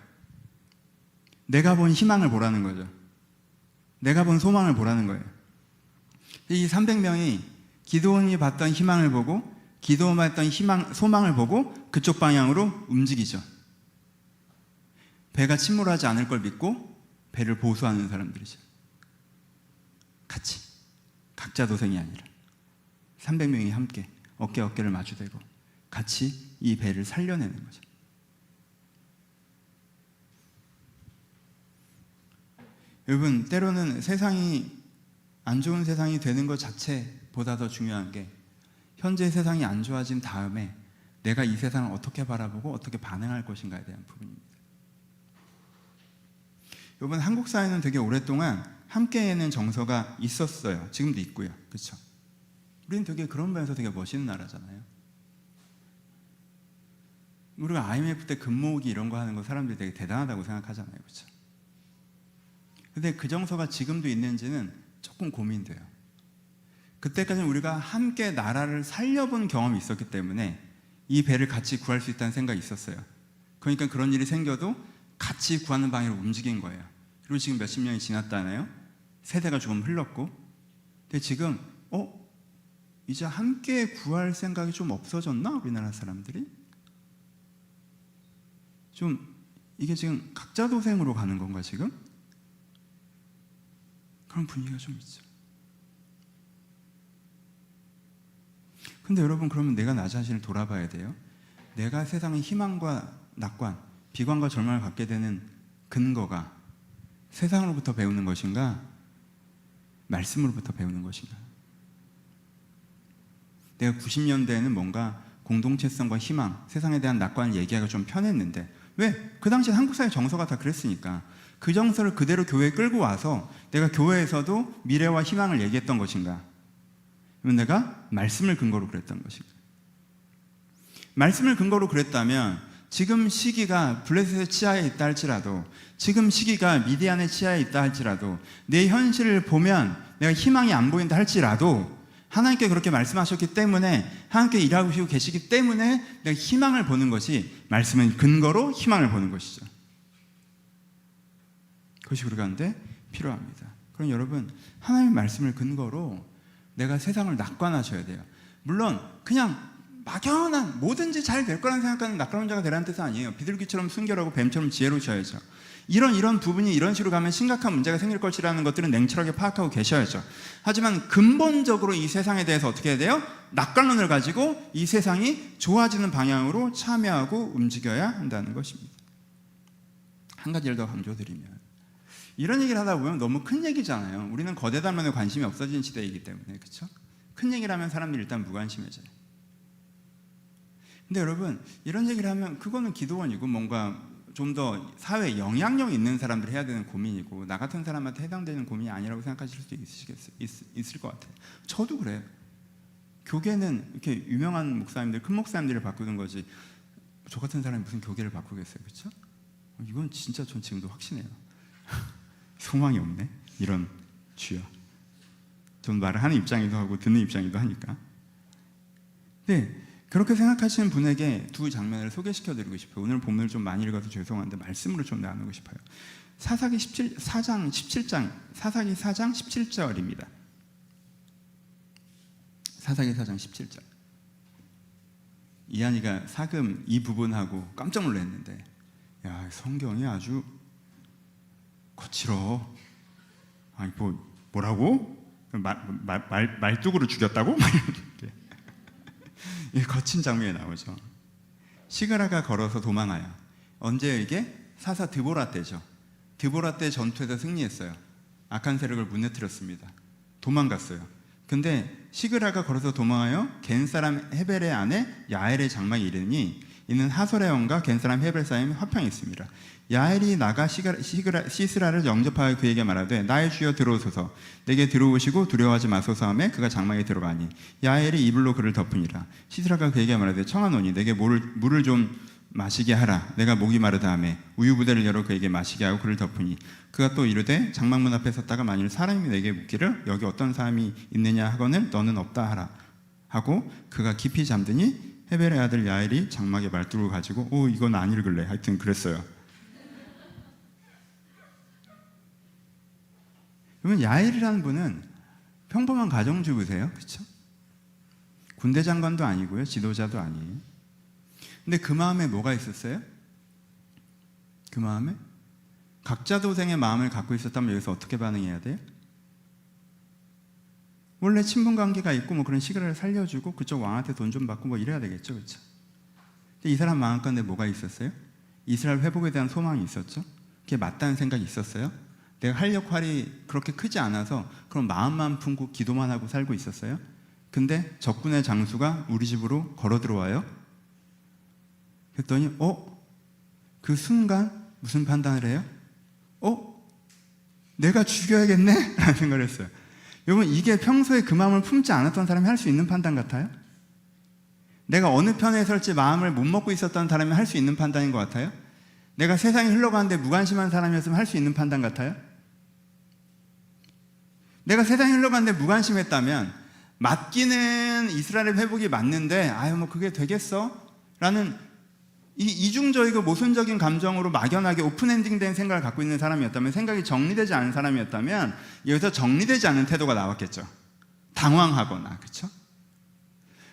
내가 본 희망을 보라는 거죠. 내가 본 소망을 보라는 거예요. 이 300명이 기드온이 봤던 희망을 보고 기드온이 봤던 소망을 보고 그쪽 방향으로 움직이죠. 배가 침몰하지 않을 걸 믿고 배를 보수하는 사람들이죠. 같이, 각자 도생이 아니라 300명이 함께 어깨를 마주대고 같이 이 배를 살려내는 거죠. 여러분, 때로는 세상이 안 좋은 세상이 되는 것 자체보다 더 중요한 게 현재 세상이 안 좋아진 다음에 내가 이 세상을 어떻게 바라보고 어떻게 반응할 것인가에 대한 부분입니다. 여러분, 한국 사회는 되게 오랫동안 함께에는 정서가 있었어요. 지금도 있고요. 그렇죠? 우리는 되게 그런 면에서 되게 멋있는 나라잖아요. 우리가 IMF 때 금모으기 이런 거 하는 거 사람들이 되게 대단하다고 생각하잖아요. 그렇죠? 근데 그 정서가 지금도 있는지는 조금 고민돼요. 그때까지는 우리가 함께 나라를 살려본 경험이 있었기 때문에 이 배를 같이 구할 수 있다는 생각이 있었어요. 그러니까 그런 일이 생겨도 같이 구하는 방향으로 움직인 거예요. 그리고 지금 몇십 년이 지났다나요? 세대가 조금 흘렀고, 근데 지금 이제 함께 구할 생각이 좀 없어졌나? 우리나라 사람들이? 좀 이게 지금 각자 도생으로 가는 건가 지금? 그런 분위기가 좀 있죠. 근데 여러분, 그러면 내가 나 자신을 돌아봐야 돼요. 내가 세상의 희망과 낙관, 비관과 절망을 갖게 되는 근거가 세상으로부터 배우는 것인가? 말씀으로부터 배우는 것인가? 내가 90년대에는 뭔가 공동체성과 희망, 세상에 대한 낙관을 얘기하기가 좀 편했는데, 왜? 그 당시 한국 사회 정서가 다 그랬으니까. 그 정서를 그대로 교회에 끌고 와서 내가 교회에서도 미래와 희망을 얘기했던 것인가? 아니면 내가 말씀을 근거로 그랬던 것인가? 말씀을 근거로 그랬다면 지금 시기가 블레셋의 치하에 있다 할지라도, 지금 시기가 미디안의 치하에 있다 할지라도, 내 현실을 보면 내가 희망이 안 보인다 할지라도 하나님께 그렇게 말씀하셨기 때문에, 하나님께 일하고 계시기 때문에 내가 희망을 보는 것이, 말씀은 근거로 희망을 보는 것이죠. 그것이 우리 가운데 필요합니다. 그럼 여러분, 하나님의 말씀을 근거로 내가 세상을 낙관하셔야 돼요. 물론 그냥 막연한 뭐든지 잘 될 거라는 생각하는 낙관론자가 되라는 뜻은 아니에요. 비둘기처럼 순결하고 뱀처럼 지혜로우셔야죠. 이런 부분이 이런 식으로 가면 심각한 문제가 생길 것이라는 것들은 냉철하게 파악하고 계셔야죠. 하지만 근본적으로 이 세상에 대해서 어떻게 해야 돼요? 낙관론을 가지고 이 세상이 좋아지는 방향으로 참여하고 움직여야 한다는 것입니다. 한 가지를 더 강조드리면, 이런 얘기를 하다 보면 너무 큰 얘기잖아요. 우리는 거대 담론에 관심이 없어진 시대이기 때문에, 그렇죠? 큰 얘기를 하면 사람들이 일단 무관심해져요. 근데 여러분, 이런 얘기를 하면 그거는 기도원이고 뭔가 좀 더 사회에 영향력 있는 사람들이 해야 되는 고민이고, 나 같은 사람한테 해당되는 고민이 아니라고 생각하실 수도 있을 것 같아요. 저도 그래요. 교계는 이렇게 유명한 목사님들, 큰 목사님들을 바꾸는 거지, 저 같은 사람이 무슨 교계를 바꾸겠어요, 그렇죠? 이건 진짜 전 지금도 확신해요. 소망이 없네, 이런 주여. 전 말을 하는 입장이기도 하고 듣는 입장이기도 하니까. 네, 그렇게 생각하시는 분에게 두 장면을 소개시켜드리고 싶어요. 오늘 본문을 좀 많이 읽어서 죄송한데 말씀으로 좀 나누고 싶어요. 사사기 4장 17절입니다. 사사기 4장 17절. 이한이가 사금 이 부분하고 깜짝 놀랐는데, 야, 성경이 아주 거칠어. 아니 뭐라고? 말뚝으로 죽였다고? 거친 장면이 나오죠. 시그라가 걸어서 도망하여. 언제 이게? 사사 드보라 때죠. 드보라 때 전투에서 승리했어요. 악한 세력을 무너뜨렸습니다. 도망갔어요. 근데 시그라가 걸어서 도망하여 겐 사람 헤벨의 아내 야엘의 장막에 이르니, 이는 하솔의 왕과 겐 사람 헤벨 사이에 화평이 있습니다. 야엘이 나가 시스라를 영접하여 그에게 말하되, 나의 주여 들어오소서, 내게 들어오시고 두려워하지 마소서 하며 그가 장막에 들어가니 야엘이 이불로 그를 덮으니라. 시스라가 그에게 말하되, 청하노니 내게 물을 좀 마시게 하라. 내가 목이 마르다 하며 우유부대를 열어 그에게 마시게 하고 그를 덮으니, 그가 또 이르되 장막문 앞에 섰다가 만일 사람이 내게 묻기를 여기 어떤 사람이 있느냐 하거늘 너는 없다 하라 하고, 그가 깊이 잠드니 헤벨의 아들 야엘이 장막에 말뚝을 가지고 이건 안 읽을래. 하여튼 그랬어요. 그러면 야엘이라는 분은 평범한 가정주부세요. 그렇죠? 군대 장관도 아니고요. 지도자도 아니에요. 근데 그 마음에 뭐가 있었어요? 그 마음에 각자 도생의 마음을 갖고 있었다면 여기서 어떻게 반응해야 돼요? 원래 친분 관계가 있고 뭐 그런 시그널을 살려주고 그쪽 왕한테 돈 좀 받고 뭐 이래야 되겠죠, 그렇죠? 근데 이 사람 마음 가운데 뭐가 있었어요? 이스라엘 회복에 대한 소망이 있었죠. 그게 맞다는 생각이 있었어요. 내가 할 역할이 그렇게 크지 않아서 그런 마음만 품고 기도만 하고 살고 있었어요. 근데 적군의 장수가 우리 집으로 걸어 들어와요. 그랬더니 그 순간 무슨 판단을 해요? 내가 죽여야겠네? 라는 생각을 했어요. 여러분, 이게 평소에 그 마음을 품지 않았던 사람이 할 수 있는 판단 같아요? 내가 어느 편에 설지 마음을 못 먹고 있었던 사람이 할 수 있는 판단인 것 같아요? 내가 세상이 흘러가는데 무관심한 사람이었으면 할 수 있는 판단 같아요? 내가 세상이 흘러가는데 무관심했다면 맞기는 이스라엘 회복이 맞는데 뭐 그게 되겠어? 라는 이 이중적이고 모순적인 감정으로 막연하게 오픈엔딩된 생각을 갖고 있는 사람이었다면, 생각이 정리되지 않은 사람이었다면 여기서 정리되지 않은 태도가 나왔겠죠. 당황하거나, 그렇죠?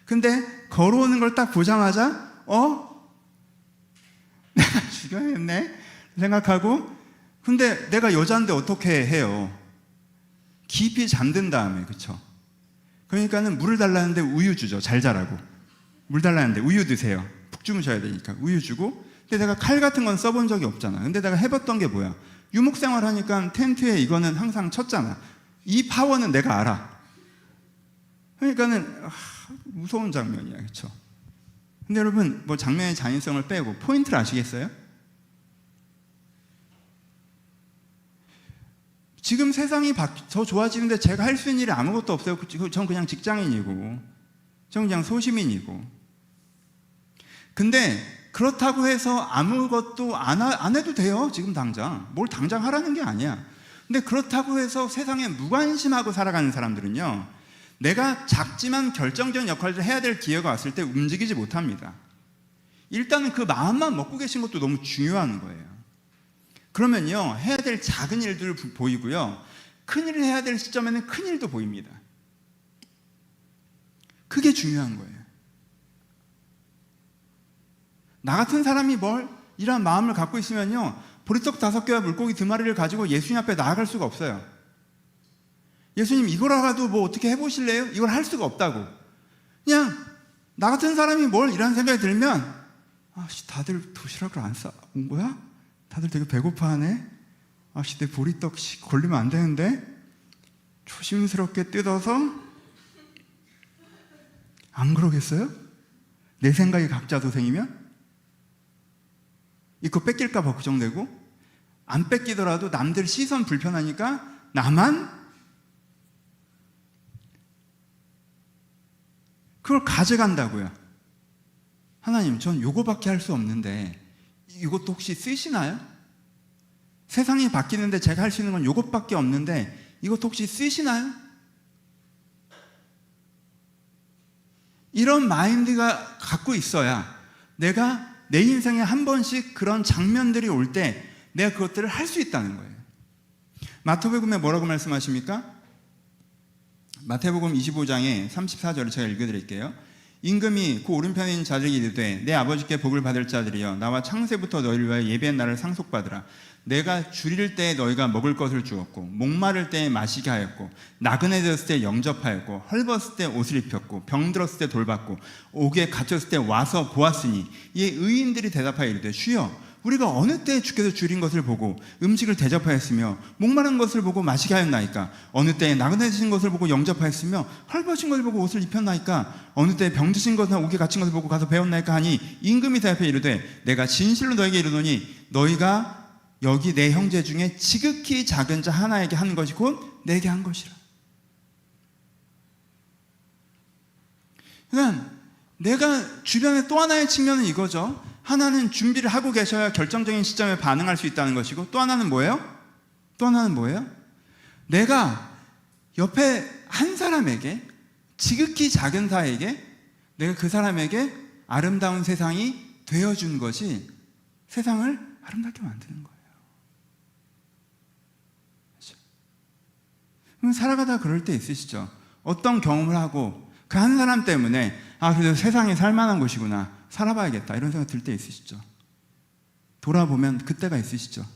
근데 걸어오는 걸 딱 보자마자 내가 죽여야겠네 생각하고, 근데 내가 여자인데 어떻게 해요? 깊이 잠든 다음에, 그렇죠? 그러니까는 물을 달라는데 우유 주죠. 잘 자라고. 물 달라는데 우유 드세요. 푹 주무셔야 되니까 우유 주고. 근데 내가 칼 같은 건 써본 적이 없잖아. 근데 내가 해봤던 게 뭐야? 유목생활 하니까 텐트에 이거는 항상 쳤잖아. 이 파워는 내가 알아. 그러니까는 무서운 장면이야, 그렇죠? 근데 여러분, 뭐 장면의 잔인성을 빼고 포인트를 아시겠어요? 지금 세상이 더 좋아지는데 제가 할 수 있는 일이 아무것도 없어요. 전 그냥 직장인이고, 전 그냥 소시민이고. 근데 그렇다고 해서 아무것도 안 해도 돼요. 지금 당장. 뭘 당장 하라는 게 아니야. 근데 그렇다고 해서 세상에 무관심하고 살아가는 사람들은요, 내가 작지만 결정적인 역할을 해야 될 기회가 왔을 때 움직이지 못합니다. 일단은 그 마음만 먹고 계신 것도 너무 중요한 거예요. 그러면요, 해야 될 작은 일들 보이고요, 큰 일을 해야 될 시점에는 큰 일도 보입니다. 그게 중요한 거예요. 나 같은 사람이 이런 마음을 갖고 있으면요, 보리떡 5개와 물고기 2마리를 가지고 예수님 앞에 나아갈 수가 없어요. 예수님, 이거라도 뭐 어떻게 해보실래요? 이걸 할 수가 없다고. 그냥 나 같은 사람이 이런 생각이 들면, 다들 도시락을 안 싸온 거야? 다들 되게 배고파하네? 내 보리떡 걸리면 안 되는데? 조심스럽게 뜯어서, 안 그러겠어요? 내 생각이 각자 도생이면? 이거 뺏길까 봐 걱정되고, 안 뺏기더라도 남들 시선 불편하니까 나만 그걸 가져간다고요. 하나님, 전 요거밖에 할 수 없는데 이것도 혹시 쓰시나요? 세상이 바뀌는데 제가 할 수 있는 건 요것밖에 없는데 이것도 혹시 쓰시나요? 이런 마인드가 갖고 있어야 내가 내 인생에 한 번씩 그런 장면들이 올 때 내가 그것들을 할 수 있다는 거예요. 마태복음에 뭐라고 말씀하십니까? 마태복음 25장에 34절을 제가 읽어드릴게요. 임금이 그 오른편에 있는 자들에게 이르되 내 아버지께 복을 받을 자들이여 나와 창세부터 너희를 위하여 예비한 날을 상속받으라. 내가 줄일 때에 너희가 먹을 것을 주었고 목마를 때에 마시게 하였고 나그네되었을 때 영접하였고 헐벗을 때 옷을 입혔고 병들었을 때 돌봤고 옥에 갇혔을 때 와서 보았으니 이에 의인들이 대답하여 이르되 주여 우리가 어느 때에 주께서 줄인 것을 보고 음식을 대접하였으며 목마른 것을 보고 마시게 하였나이까? 어느 때에 나그네되신 것을 보고 영접하였으며 헐벗은 것을 보고 옷을 입혔나이까? 어느 때에 병드신 것이나 옥에 갇힌 것을 보고 가서 배웠나이까? 하니 임금이 대답하여 이르되 내가 진실로 너에게 이르노니 너희가 여기 내 형제 중에 지극히 작은 자 하나에게 한 것이 곧 내게 한 것이라. 그러니까 내가 주변에 또 하나의 측면은 이거죠. 하나는 준비를 하고 계셔야 결정적인 시점에 반응할 수 있다는 것이고, 또 하나는 뭐예요? 또 하나는 뭐예요? 내가 옆에 한 사람에게, 지극히 작은 사에게 내가 그 사람에게 아름다운 세상이 되어준 것이 세상을 아름답게 만드는 거예요. 그렇죠? 살아가다 그럴 때 있으시죠? 어떤 경험을 하고 그 한 사람 때문에 그래도 세상이 살만한 곳이구나, 살아봐야겠다, 이런 생각 들 때 있으시죠? 돌아보면 그때가 있으시죠?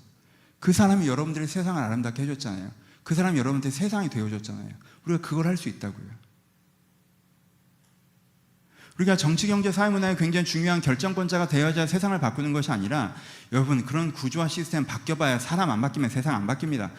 그 사람이 여러분들의 세상을 아름답게 해줬잖아요. 그 사람이 여러분한테 세상이 되어줬잖아요. 우리가 그걸 할 수 있다고요. 우리가 정치, 경제, 사회, 문화에 굉장히 중요한 결정권자가 되어야 세상을 바꾸는 것이 아니라, 여러분, 그런 구조와 시스템 바뀌어봐야 사람 안 바뀌면 세상 안 바뀝니다.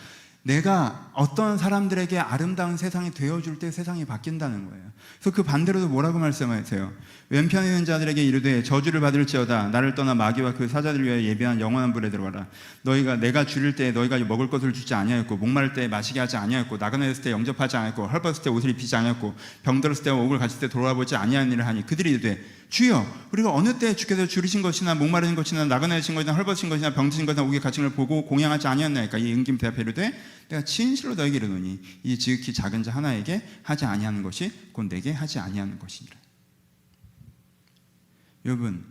내가 어떤 사람들에게 아름다운 세상이 되어줄 때 세상이 바뀐다는 거예요. 그래서 그 반대로도 뭐라고 말씀하세요? 왼편에 있는 자들에게 이르되 저주를 받을지어다. 나를 떠나 마귀와 그 사자들을 위하여 예비한 영원한 불에 들어가라. 너희가 내가 줄일 때 너희가 먹을 것을 주지 아니하였고, 목마를 때 마시게 하지 아니하였고, 나그네였을 때 영접하지 아니하였고, 헐벗을 때 옷을 입히지 아니하였고, 병들었을 때 옥을 갇힐 때 돌아보지 아니하는 일을 하니, 그들이 이르되 주여, 우리가 어느 때 주께서 줄이신 것이나 목마르신 것이나 나그네신 것이나 헐벗으신 것이나 병드신 것이나 옥에 갇힌 것을 보고 공양하지 아니하였나이까. 이 응김 대답해 이르되 내가 진실로 너에게 이르노니 이 지극히 작은 자 하나에게 하지 아니하는 것이 곧 내게 하지 아니하는 것이니라. 여러분,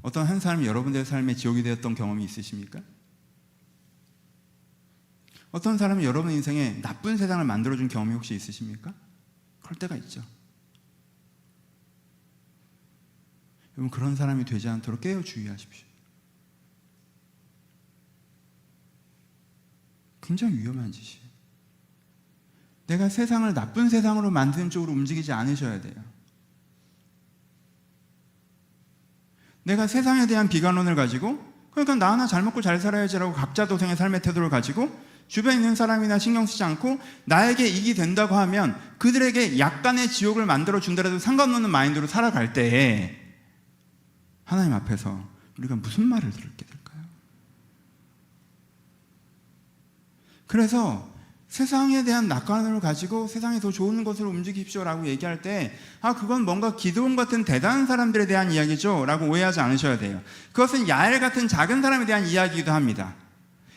어떤 한 사람이 여러분들의 삶에 지옥이 되었던 경험이 있으십니까? 어떤 사람이 여러분 인생에 나쁜 세상을 만들어준 경험이 혹시 있으십니까? 그럴 때가 있죠. 여러분, 그런 사람이 되지 않도록 깨어 주의하십시오. 굉장히 위험한 짓이에요. 내가 세상을 나쁜 세상으로 만드는 쪽으로 움직이지 않으셔야 돼요. 내가 세상에 대한 비관론을 가지고, 그러니까 나 하나 잘 먹고 잘 살아야지라고 각자 도생의 삶의 태도를 가지고 주변에 있는 사람이나 신경 쓰지 않고 나에게 이익이 된다고 하면 그들에게 약간의 지옥을 만들어 준다라도 상관없는 마인드로 살아갈 때에 하나님 앞에서 우리가 무슨 말을 들게 될까요? 그래서 세상에 대한 낙관을 가지고 세상에 더 좋은 것을 움직이십시오라고 얘기할 때 그건 뭔가 기드온 같은 대단한 사람들에 대한 이야기죠 라고 오해하지 않으셔야 돼요. 그것은 야엘 같은 작은 사람에 대한 이야기이기도 합니다.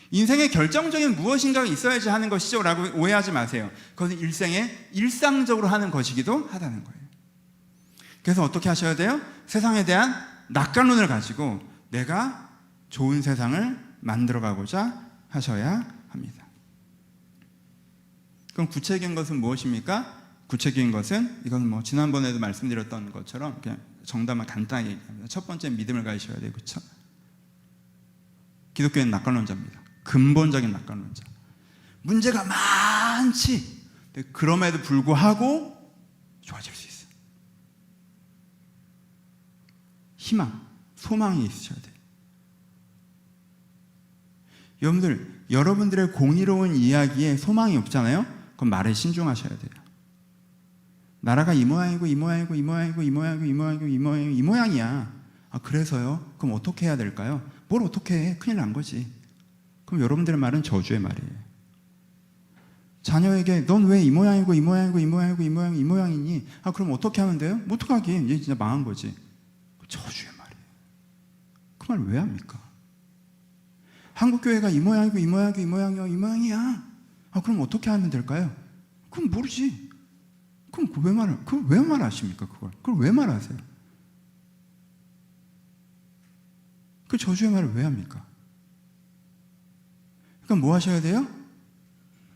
인생에 결정적인 무엇인가가 있어야지 하는 것이죠 라고 오해하지 마세요. 그것은 일생에 일상적으로 하는 것이기도 하다는 거예요. 그래서 어떻게 하셔야 돼요? 세상에 대한 낙관론을 가지고 내가 좋은 세상을 만들어가고자 하셔야 합니다. 그럼 구체적인 것은 무엇입니까? 구체적인 것은 이건 지난번에도 말씀드렸던 것처럼 그냥 정답만 간단하게 얘기합니다. 첫 번째, 믿음을 가지셔야 돼요. 그렇죠? 기독교는 낙관론자입니다. 근본적인 낙관론자. 문제가 많지. 그럼에도 불구하고 좋아질 수 있어요. 희망, 소망이 있으셔야 돼요. 여러분들, 여러분들의 공의로운 이야기에 소망이 없잖아요? 그럼 말에 신중하셔야 돼요. 나라가 이 모양이고 이 모양이고 이 모양이고 이 모양이고 이 모양이고 이 모양이고 이 모양이야. 그래서요? 그럼 어떻게 해야 될까요? 뭘 어떻게 해? 큰일 난 거지. 그럼 여러분들의 말은 저주의 말이에요. 자녀에게 넌 왜 이 모양이고 이 모양이고 이 모양이고 이 모양이고 이 모양이니? 그럼 어떻게 하면 돼요? 어떡하긴, 이제 진짜 망한 거지. 저주의 말이에요. 그 말 왜 합니까? 한국교회가 이 모양이고 이 모양이고 이 모양이고 이 모양이야. 그럼 어떻게 하면 될까요? 그럼 모르지. 그럼 왜 말하십니까? 그걸 왜 말하세요? 그 저주의 말을 왜 합니까? 그러니까 뭐 하셔야 돼요?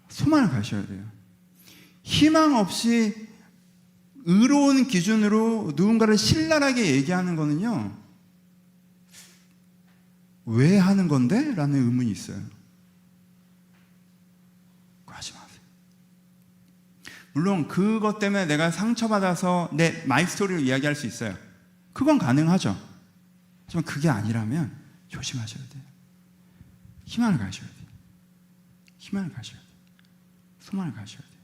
소망을 가셔야 돼요. 희망 없이 의로운 기준으로 누군가를 신랄하게 얘기하는 거는요, 왜 하는 건데? 라는 의문이 있어요. 그거 하지 마세요. 물론 그것 때문에 내가 상처받아서 내 마이 스토리를 이야기할 수 있어요. 그건 가능하죠. 하지만 그게 아니라면 조심하셔야 돼요. 희망을 가셔야 돼요. 희망을 가셔야 돼요. 소망을 가셔야 돼요.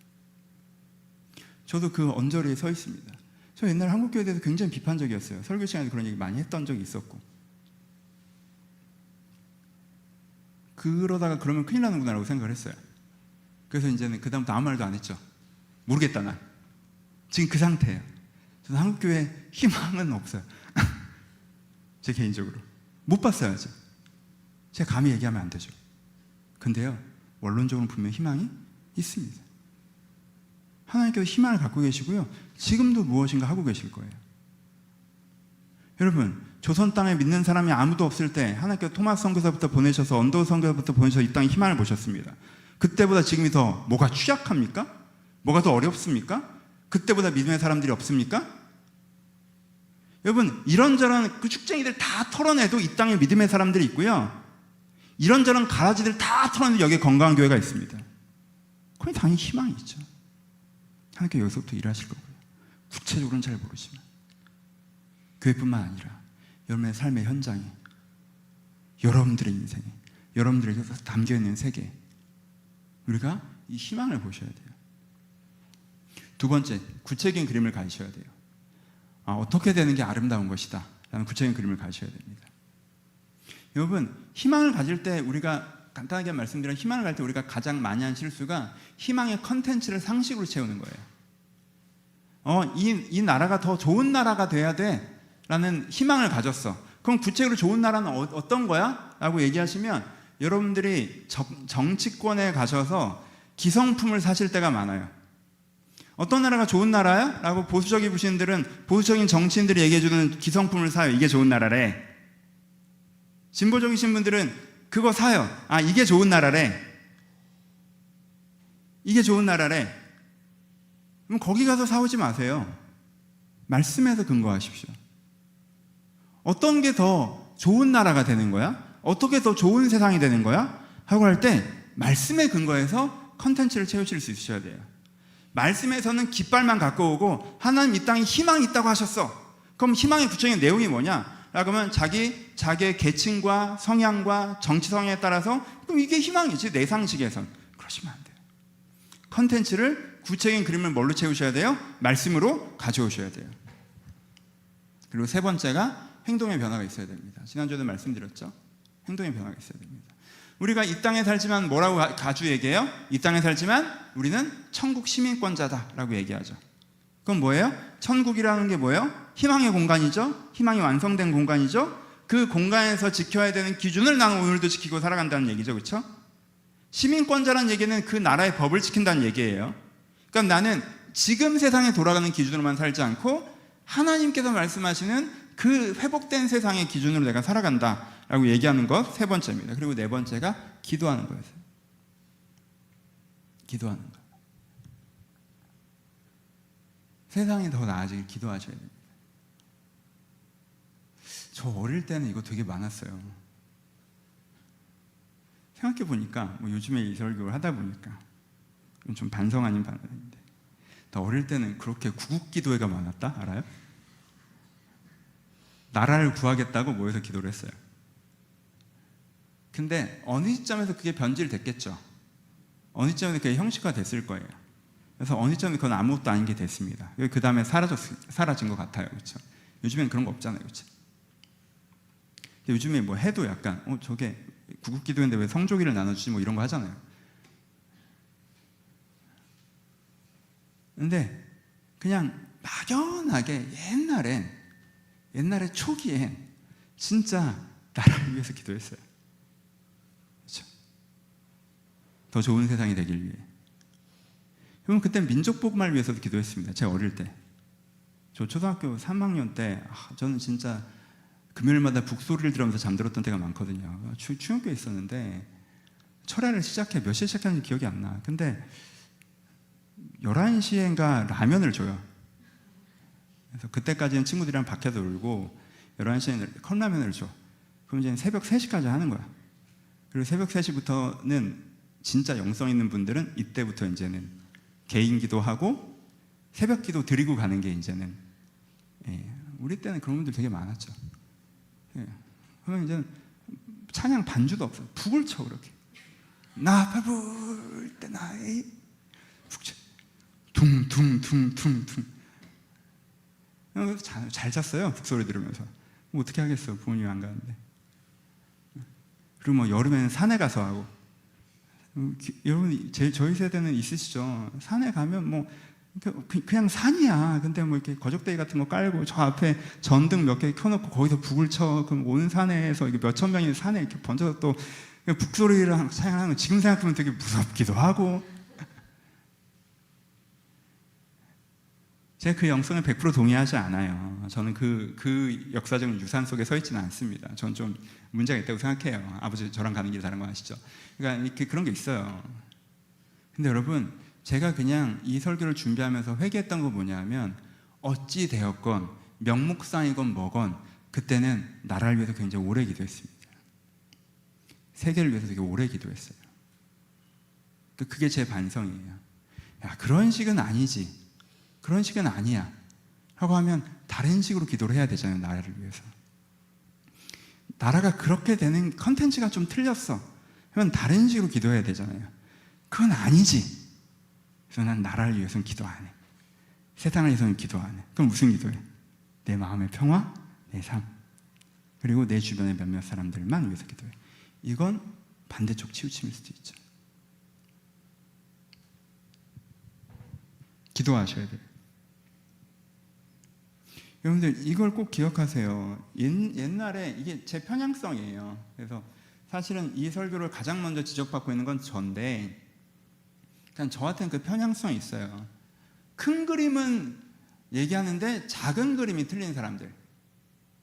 저도 그 언저리에 서 있습니다. 저 옛날에 한국교회에 대해서 굉장히 비판적이었어요. 설교 시간에 그런 얘기 많이 했던 적이 있었고, 그러다가 그러면 큰일 나는구나라고 생각을 했어요. 그래서 이제는 그 다음부터 아무 말도 안 했죠. 모르겠다, 난. 지금 그 상태예요. 저는 한국교회 희망은 없어요. 제 개인적으로. 못 봤어요, 아직. 제가 감히 얘기하면 안 되죠. 근데요, 원론적으로는 분명 희망이 있습니다. 하나님께서 희망을 갖고 계시고요, 지금도 무엇인가 하고 계실 거예요. 여러분, 조선 땅에 믿는 사람이 아무도 없을 때 하나님께서 토마스 선교사부터 보내셔서 언더 선교사부터 보내셔서 이 땅에 희망을 보셨습니다. 그때보다 지금이 더 뭐가 취약합니까? 뭐가 더 어렵습니까? 그때보다 믿음의 사람들이 없습니까? 여러분, 이런저런 그 축쟁이들 다 털어내도 이 땅에 믿음의 사람들이 있고요, 이런저런 가라지들 다 털어내도 여기에 건강한 교회가 있습니다. 그럼 당연히 희망이 있죠. 하나님께서 여기서부터 일하실 거고요. 구체적으로는 잘 모르지만 교회뿐만 아니라 여러분의 삶의 현장에, 여러분들의 인생에, 여러분들의 담겨있는 세계에 우리가 이 희망을 보셔야 돼요. 두 번째, 구체적인 그림을 가지셔야 돼요. 어떻게 되는 게 아름다운 것이다 라는 구체적인 그림을 가지셔야 됩니다. 여러분, 희망을 가질 때, 우리가 간단하게 말씀드리면 희망을 가질 때 우리가 가장 많이 하는 실수가 희망의 컨텐츠를 상식으로 채우는 거예요. 이 나라가 더 좋은 나라가 돼야 돼 라는 희망을 가졌어. 그럼 구체적으로 좋은 나라는 어떤 거야? 라고 얘기하시면 여러분들이 정치권에 가셔서 기성품을 사실 때가 많아요. 어떤 나라가 좋은 나라야? 라고 보수적인 분들은, 보수적인 정치인들이 얘기해주는 기성품을 사요. 이게 좋은 나라래. 진보적이신 분들은 그거 사요. 이게 좋은 나라래. 이게 좋은 나라래. 그럼 거기 가서 사오지 마세요. 말씀에서 근거하십시오. 어떤 게 더 좋은 나라가 되는 거야? 어떻게 더 좋은 세상이 되는 거야? 하고 할 때 말씀에 근거해서 컨텐츠를 채우실 수 있으셔야 돼요. 말씀에서는 깃발만 갖고 오고 하나님 이 땅에 희망이 있다고 하셨어. 그럼 희망의 구체적인 내용이 뭐냐? 라고 하면 자기의 계층과 성향과 정치 성향에 따라서 그럼 이게 희망이지, 내 상식에선. 그러시면 안 돼요. 컨텐츠를, 구체적인 그림을 뭘로 채우셔야 돼요? 말씀으로 가져오셔야 돼요. 그리고 세 번째가 행동의 변화가 있어야 됩니다. 지난주에도 말씀드렸죠? 행동의 변화가 있어야 됩니다. 우리가 이 땅에 살지만 뭐라고 가주 얘기해요? 이 땅에 살지만 우리는 천국 시민권자다라고 얘기하죠. 그건 뭐예요? 천국이라는 게 뭐예요? 희망의 공간이죠. 희망이 완성된 공간이죠. 그 공간에서 지켜야 되는 기준을 나는 오늘도 지키고 살아간다는 얘기죠. 그렇죠? 시민권자라는 얘기는 그 나라의 법을 지킨다는 얘기예요. 그러니까 나는 지금 세상에 돌아가는 기준으로만 살지 않고 하나님께서 말씀하시는 그 회복된 세상의 기준으로 내가 살아간다라고 얘기하는 것 세 번째입니다. 그리고 네 번째가 기도하는 거였어요. 기도하는 거. 세상이 더 나아지길 기도하셔야 됩니다. 저 어릴 때는 이거 되게 많았어요. 생각해 보니까 요즘에 이 설교를 하다 보니까 좀 반성 아닌 반성인데, 더 어릴 때는 그렇게 구국기도회가 많았다? 알아요? 나라를 구하겠다고 모여서 기도를 했어요. 근데 어느 시점에서 그게 변질됐겠죠. 어느 시점에서 그게 형식화 됐을 거예요. 그래서 어느 시점에 그건 아무것도 아닌 게 됐습니다. 그 다음에 사라진 것 같아요. 그렇죠? 요즘엔 그런 거 없잖아요. 그렇죠? 요즘에 뭐 해도 약간 저게 구국기도인데 왜 성조기를 나눠주지 뭐 이런 거 하잖아요. 근데 그냥 막연하게 옛날에 초기엔 진짜 나라를 위해서 기도했어요. 그렇죠? 더 좋은 세상이 되길 위해. 그럼 그때 민족복음을 위해서도 기도했습니다. 제가 어릴 때. 저 초등학교 3학년 때 저는 진짜 금요일마다 북소리를 들으면서 잠들었던 때가 많거든요. 충역교에 있었는데 철야를 몇 시에 시작하는지 기억이 안 나. 근데 11시엔가 라면을 줘요. 그래서 그때까지는 친구들이랑 밖에서 놀고 11시에는 컵라면을 줘. 그럼 이제 새벽 3시까지 하는 거야. 그리고 새벽 3시부터는 진짜 영성 있는 분들은 이때부터 이제는 개인 기도하고 새벽 기도 드리고 가는 게 이제는, 우리 때는 그런 분들 되게 많았죠. 그러면 이제 찬양 반주도 없어요. 북을 쳐 그렇게. 나 부를 때 나의 북쳐 퉁퉁퉁퉁퉁. 잘 잤어요. 북소리 들으면서. 뭐 어떻게 하겠어, 부모님이 안 가는데. 그리고 뭐 여름에는 산에 가서 하고. 여러분 저희 세대는 있으시죠? 산에 가면 뭐 그냥 산이야. 근데 뭐 이렇게 거적대기 같은 거 깔고 저 앞에 전등 몇 개 켜놓고 거기서 북을 쳐. 그럼 온 산에서 이게 몇천 명이 산에 이렇게 번져서 또 북소리를 찬양하는 거 지금 생각하면 되게 무섭기도 하고. 제가 그 영성에 100% 동의하지 않아요. 저는 그 역사적인 유산 속에 서 있지는 않습니다. 저는 좀 문제가 있다고 생각해요. 아버지 저랑 가는 길이 다른 거 아시죠? 그러니까 이렇게 그런 게 있어요. 근데 여러분, 제가 그냥 이 설교를 준비하면서 회개했던 거 뭐냐면, 어찌 되었건 명목상이건 뭐건 그때는 나라를 위해서 굉장히 오래 기도했습니다. 세계를 위해서 되게 오래 기도했어요. 그게 제 반성이에요. 야, 그런 식은 아니지, 그런 식은 아니야 하고 하면 다른 식으로 기도를 해야 되잖아요. 나라를 위해서. 나라가 그렇게 되는 컨텐츠가 좀 틀렸어 하면 다른 식으로 기도해야 되잖아요. 그건 아니지. 그래서 난 나라를 위해서는 기도 안 해. 세상을 위해서는 기도 안 해. 그럼 무슨 기도해? 내 마음의 평화, 내 삶, 그리고 내 주변의 몇몇 사람들만 위해서 기도해. 이건 반대쪽 치우침일 수도 있죠. 기도하셔야 돼요. 여러분들 이걸 꼭 기억하세요. 옛날에 이게 제 편향성이에요. 그래서 사실은 이 설교를 가장 먼저 지적받고 있는 건 저인데, 그냥 저한테는 그 편향성이 있어요. 큰 그림은 얘기하는데 작은 그림이 틀린 사람들.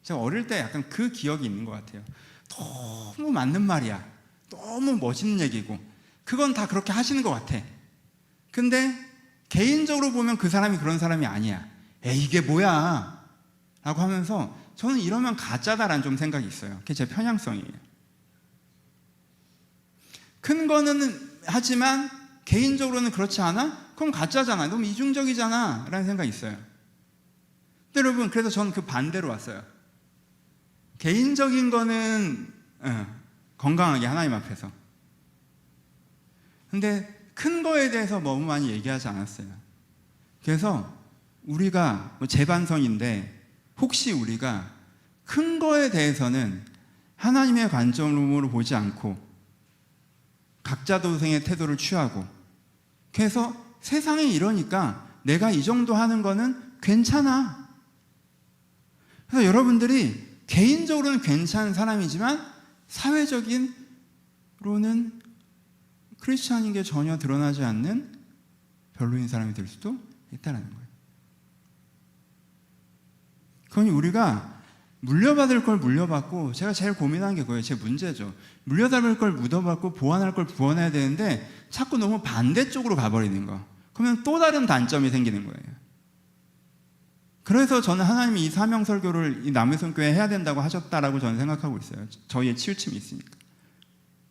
제가 어릴 때 약간 그 기억이 있는 것 같아요. 너무 맞는 말이야. 너무 멋있는 얘기고 그건 다 그렇게 하시는 것 같아. 근데 개인적으로 보면 그 사람이 그런 사람이 아니야. 에이, 이게 뭐야 라고 하면서 저는 이러면 가짜다라는 좀 생각이 있어요. 그게 제 편향성이에요. 큰 거는 하지만 개인적으로는 그렇지 않아? 그럼 가짜잖아. 너무 이중적이잖아 라는 생각이 있어요. 근데 여러분, 그래서 저는 그 반대로 왔어요. 개인적인 거는 건강하게 하나님 앞에서. 근데 큰 거에 대해서 너무 많이 얘기하지 않았어요. 그래서 우리가 제 반성인데, 혹시 우리가 큰 거에 대해서는 하나님의 관점으로 보지 않고 각자 도생의 태도를 취하고, 그래서 세상이 이러니까 내가 이 정도 하는 거는 괜찮아. 그래서 여러분들이 개인적으로는 괜찮은 사람이지만 사회적인로는 크리스찬인 게 전혀 드러나지 않는 별로인 사람이 될 수도 있다는 거예요. 그러니 우리가 물려받을 걸 물려받고, 제가 제일 고민한 게 그거예요. 제 문제죠. 물려받을 걸 묻어받고 보완할 걸 부원해야 되는데 자꾸 너무 반대쪽으로 가버리는 거. 그러면 또 다른 단점이 생기는 거예요. 그래서 저는 하나님이 이 사명 설교를 이 남의 손교회 해야 된다고 하셨다라고 저는 생각하고 있어요. 저희의 치우침이 있으니까.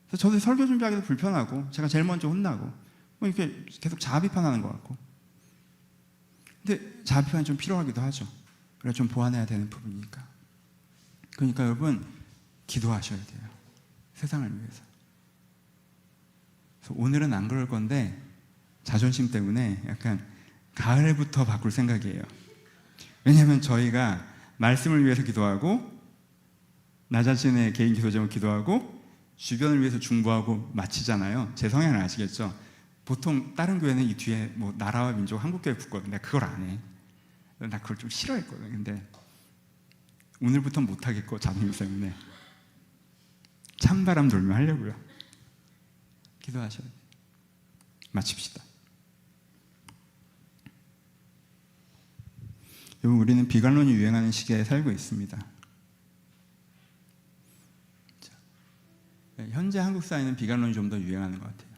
그래서 저도 설교 준비하기도 불편하고, 제가 제일 먼저 혼나고, 이렇게 계속 자아 비판하는 것 같고. 근데 자아 비판이 좀 필요하기도 하죠. 그래서 좀 보완해야 되는 부분이니까. 그러니까 여러분, 기도하셔야 돼요. 세상을 위해서. 그래서 오늘은 안 그럴 건데 자존심 때문에 약간 가을부터 바꿀 생각이에요. 왜냐하면 저희가 말씀을 위해서 기도하고, 나 자신의 개인 기도 제목 기도하고, 주변을 위해서 중보하고 마치잖아요. 제 성향을 아시겠죠? 보통 다른 교회는 이 뒤에 뭐 나라와 민족 한국교회 붙거든요. 내가 그걸 안 해. 나 그걸 좀 싫어했거든. 근데 오늘부터는 못하겠고, 자존심 때문에 찬바람 돌며 하려고요. 기도하셔야 돼요. 마칩시다. 여러분, 우리는 비관론이 유행하는 시기에 살고 있습니다. 현재 한국 사회는 비관론이 좀 더 유행하는 것 같아요.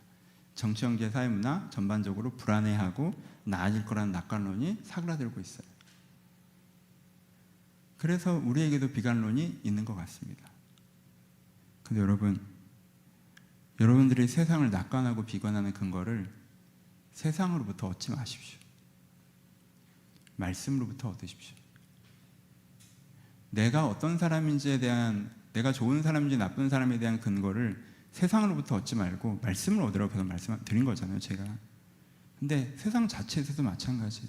정치, 경제, 사회, 문화 전반적으로 불안해하고 나아질 거라는 낙관론이 사그라들고 있어요. 그래서 우리에게도 비관론이 있는 것 같습니다. 근데 여러분들이 세상을 낙관하고 비관하는 근거를 세상으로부터 얻지 마십시오. 말씀으로부터 얻으십시오. 내가 어떤 사람인지에 대한, 내가 좋은 사람인지 나쁜 사람에 대한 근거를 세상으로부터 얻지 말고 말씀을 얻으라고 계속 말씀드린 거잖아요, 제가. 근데 세상 자체에서도 마찬가지예요.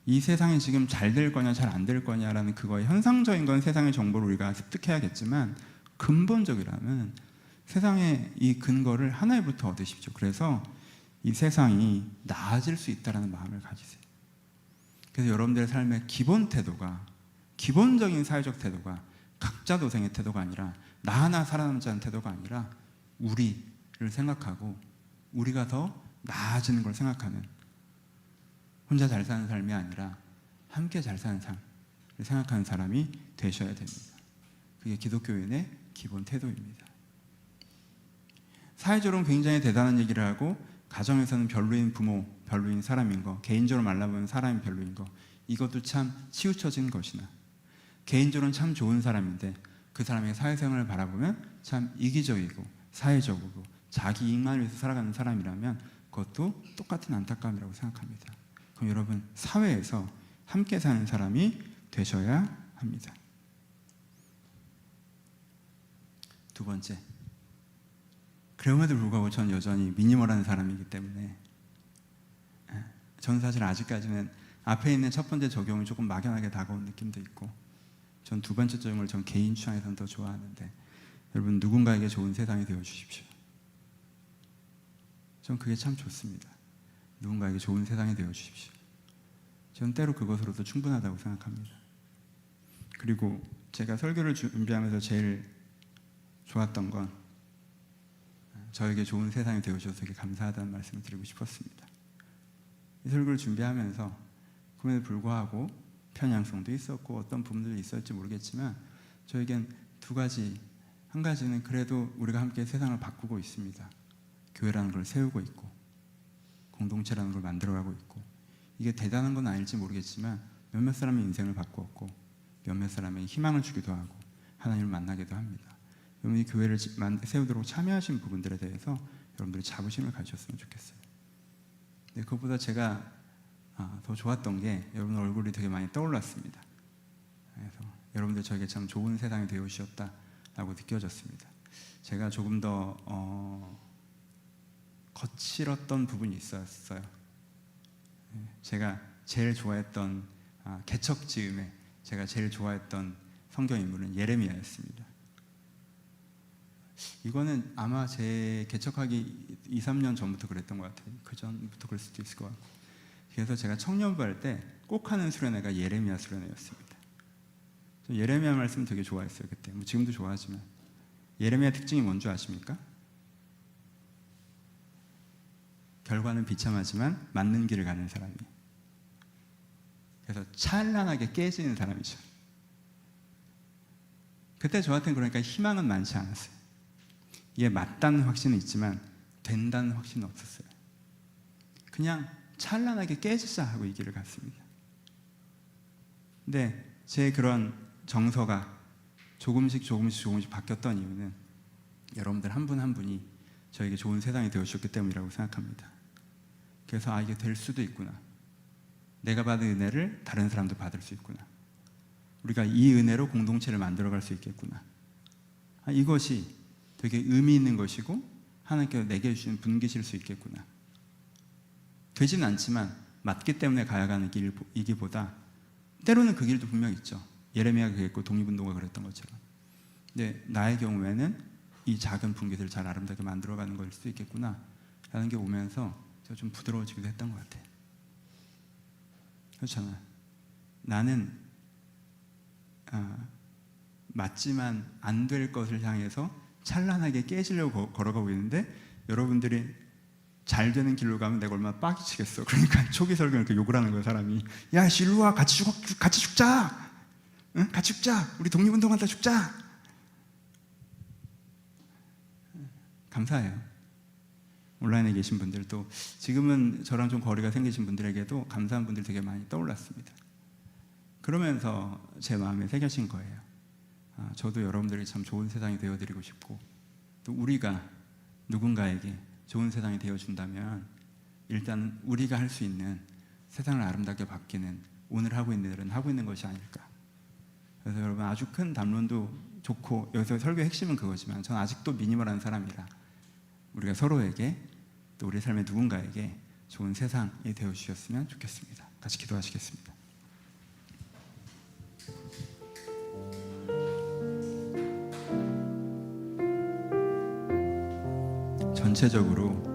이 세상이 지금 잘 될 거냐 잘 안 될 거냐라는 그거의 현상적인 건 세상의 정보를 우리가 습득해야겠지만, 근본적이라면 세상의 이 근거를 하나로부터 얻으십시오. 그래서 이 세상이 나아질 수 있다는 마음을 가지세요. 그래서 여러분들의 삶의 기본 태도가, 기본적인 사회적 태도가 각자 도생의 태도가 아니라, 나 하나 살아남자는 태도가 아니라 우리를 생각하고 우리가 더 나아지는 걸 생각하는, 혼자 잘 사는 삶이 아니라 함께 잘 사는 삶을 생각하는 사람이 되셔야 됩니다. 그게 기독교인의 기본 태도입니다. 사회적으로는 굉장히 대단한 얘기를 하고 가정에서는 별로인 부모, 별로인 사람인 거, 개인적으로 말라보면 사람이 별로인 거, 이것도 참 치우쳐진 것이나 개인적으로는 참 좋은 사람인데 그 사람의 사회생활을 바라보면 참 이기적이고 사회적이고 자기 이익만을 위해서 살아가는 사람이라면 그것도 똑같은 안타까움이라고 생각합니다. 그럼 여러분, 사회에서 함께 사는 사람이 되셔야 합니다. 두 번째, 그럼에도 불구하고 전 여전히 미니멀한 사람이기 때문에 저는 사실 아직까지는 앞에 있는 첫 번째 적용이 조금 막연하게 다가온 느낌도 있고, 전 두 번째 적용을 전 개인 취향에서는 더 좋아하는데, 여러분 누군가에게 좋은 세상이 되어 주십시오. 전 그게 참 좋습니다. 누군가에게 좋은 세상이 되어 주십시오. 저는 때로 그것으로도 충분하다고 생각합니다. 그리고 제가 설교를 준비하면서 제일 좋았던 건 저에게 좋은 세상이 되어 주셔서 되게 감사하다는 말씀을 드리고 싶었습니다. 이 설교를 준비하면서 그럼에도 불구하고 편향성도 있었고 어떤 부분들이 있었을지 모르겠지만 저에겐 두 가지, 한 가지는 그래도 우리가 함께 세상을 바꾸고 있습니다. 교회라는 걸 세우고 있고 공동체라는 걸 만들어가고 있고, 이게 대단한 건 아닐지 모르겠지만 몇몇 사람의 인생을 바꾸었고 몇몇 사람에게 희망을 주기도 하고 하나님을 만나기도 합니다. 여러분이 교회를 세우도록 참여하신 부분들에 대해서 여러분들이 자부심을 가지셨으면 좋겠어요. 네, 그것보다 제가 더 좋았던 게 여러분 얼굴이 되게 많이 떠올랐습니다. 그래서 여러분들 저에게 참 좋은 세상이 되어 주셨다라고 느껴졌습니다. 제가 조금 더 거칠었던 부분이 있었어요. 제가 제일 좋아했던 개척 즈음에 제가 제일 좋아했던 성경 인물은 예레미야였습니다. 이거는 아마 제 개척하기 2, 3년 전부터 그랬던 것 같아요. 그 전부터 그럴 수도 있을 것 같고. 그래서 제가 청년부 할 때 꼭 하는 수련회가 예레미야 수련회였습니다. 예레미야 말씀 되게 좋아했어요 그때. 뭐 지금도 좋아하지만 예레미야 특징이 뭔지 아십니까? 결과는 비참하지만 맞는 길을 가는 사람이. 그래서 찬란하게 깨지는 사람이죠. 그때 저한테는 그러니까 희망은 많지 않았어요. 이게 맞다는 확신은 있지만 된다는 확신은 없었어요. 그냥 찬란하게 깨지자 하고 이 길을 갔습니다. 근데 제 그런 정서가 조금씩 바뀌었던 이유는 여러분들 한 분 한 분이 저에게 좋은 세상이 되어주셨기 때문이라고 생각합니다. 그래서 이게 될 수도 있구나. 내가 받은 은혜를 다른 사람도 받을 수 있구나. 우리가 이 은혜로 공동체를 만들어갈 수 있겠구나. 이것이 되게 의미 있는 것이고 하나님께서 내게 주시는 분기실 수 있겠구나. 되지는 않지만 맞기 때문에 가야가는 길이기보다 때로는 그 길도 분명히 있죠. 예레미야가 그랬고 독립운동가 그랬던 것처럼. 근데 나의 경우에는 이 작은 분기들을 잘 아름답게 만들어가는 걸 수도 있겠구나 라는 게 오면서 제가 좀 부드러워지기도 했던 것 같아요. 그렇잖아요. 나는 맞지만 안 될 것을 향해서 찬란하게 깨지려고 걸어가고 있는데 여러분들이 잘 되는 길로 가면 내가 얼마나 빡치겠어. 그러니까 초기 설교는 이렇게 욕을 하는 거예요. 사람이 야 일로 와, 같이 죽자. 응? 같이 죽자. 우리 독립운동한다 죽자. 감사해요. 온라인에 계신 분들도 지금은 저랑 좀 거리가 생기신 분들에게도 감사한 분들 되게 많이 떠올랐습니다. 그러면서 제 마음에 새겨진 거예요. 저도 여러분들이 참 좋은 세상이 되어드리고 싶고 또 우리가 누군가에게 좋은 세상이 되어준다면 일단 우리가 할 수 있는 세상을 아름답게 바뀌는 오늘 하고 있는 일은 하고 있는 것이 아닐까. 그래서 여러분 아주 큰 담론도 좋고 여기서 설교의 핵심은 그거지만 저는 아직도 미니멀한 사람이라 우리가 서로에게 또 우리 삶의 누군가에게 좋은 세상이 되어주셨으면 좋겠습니다. 같이 기도하시겠습니다. 전체적으로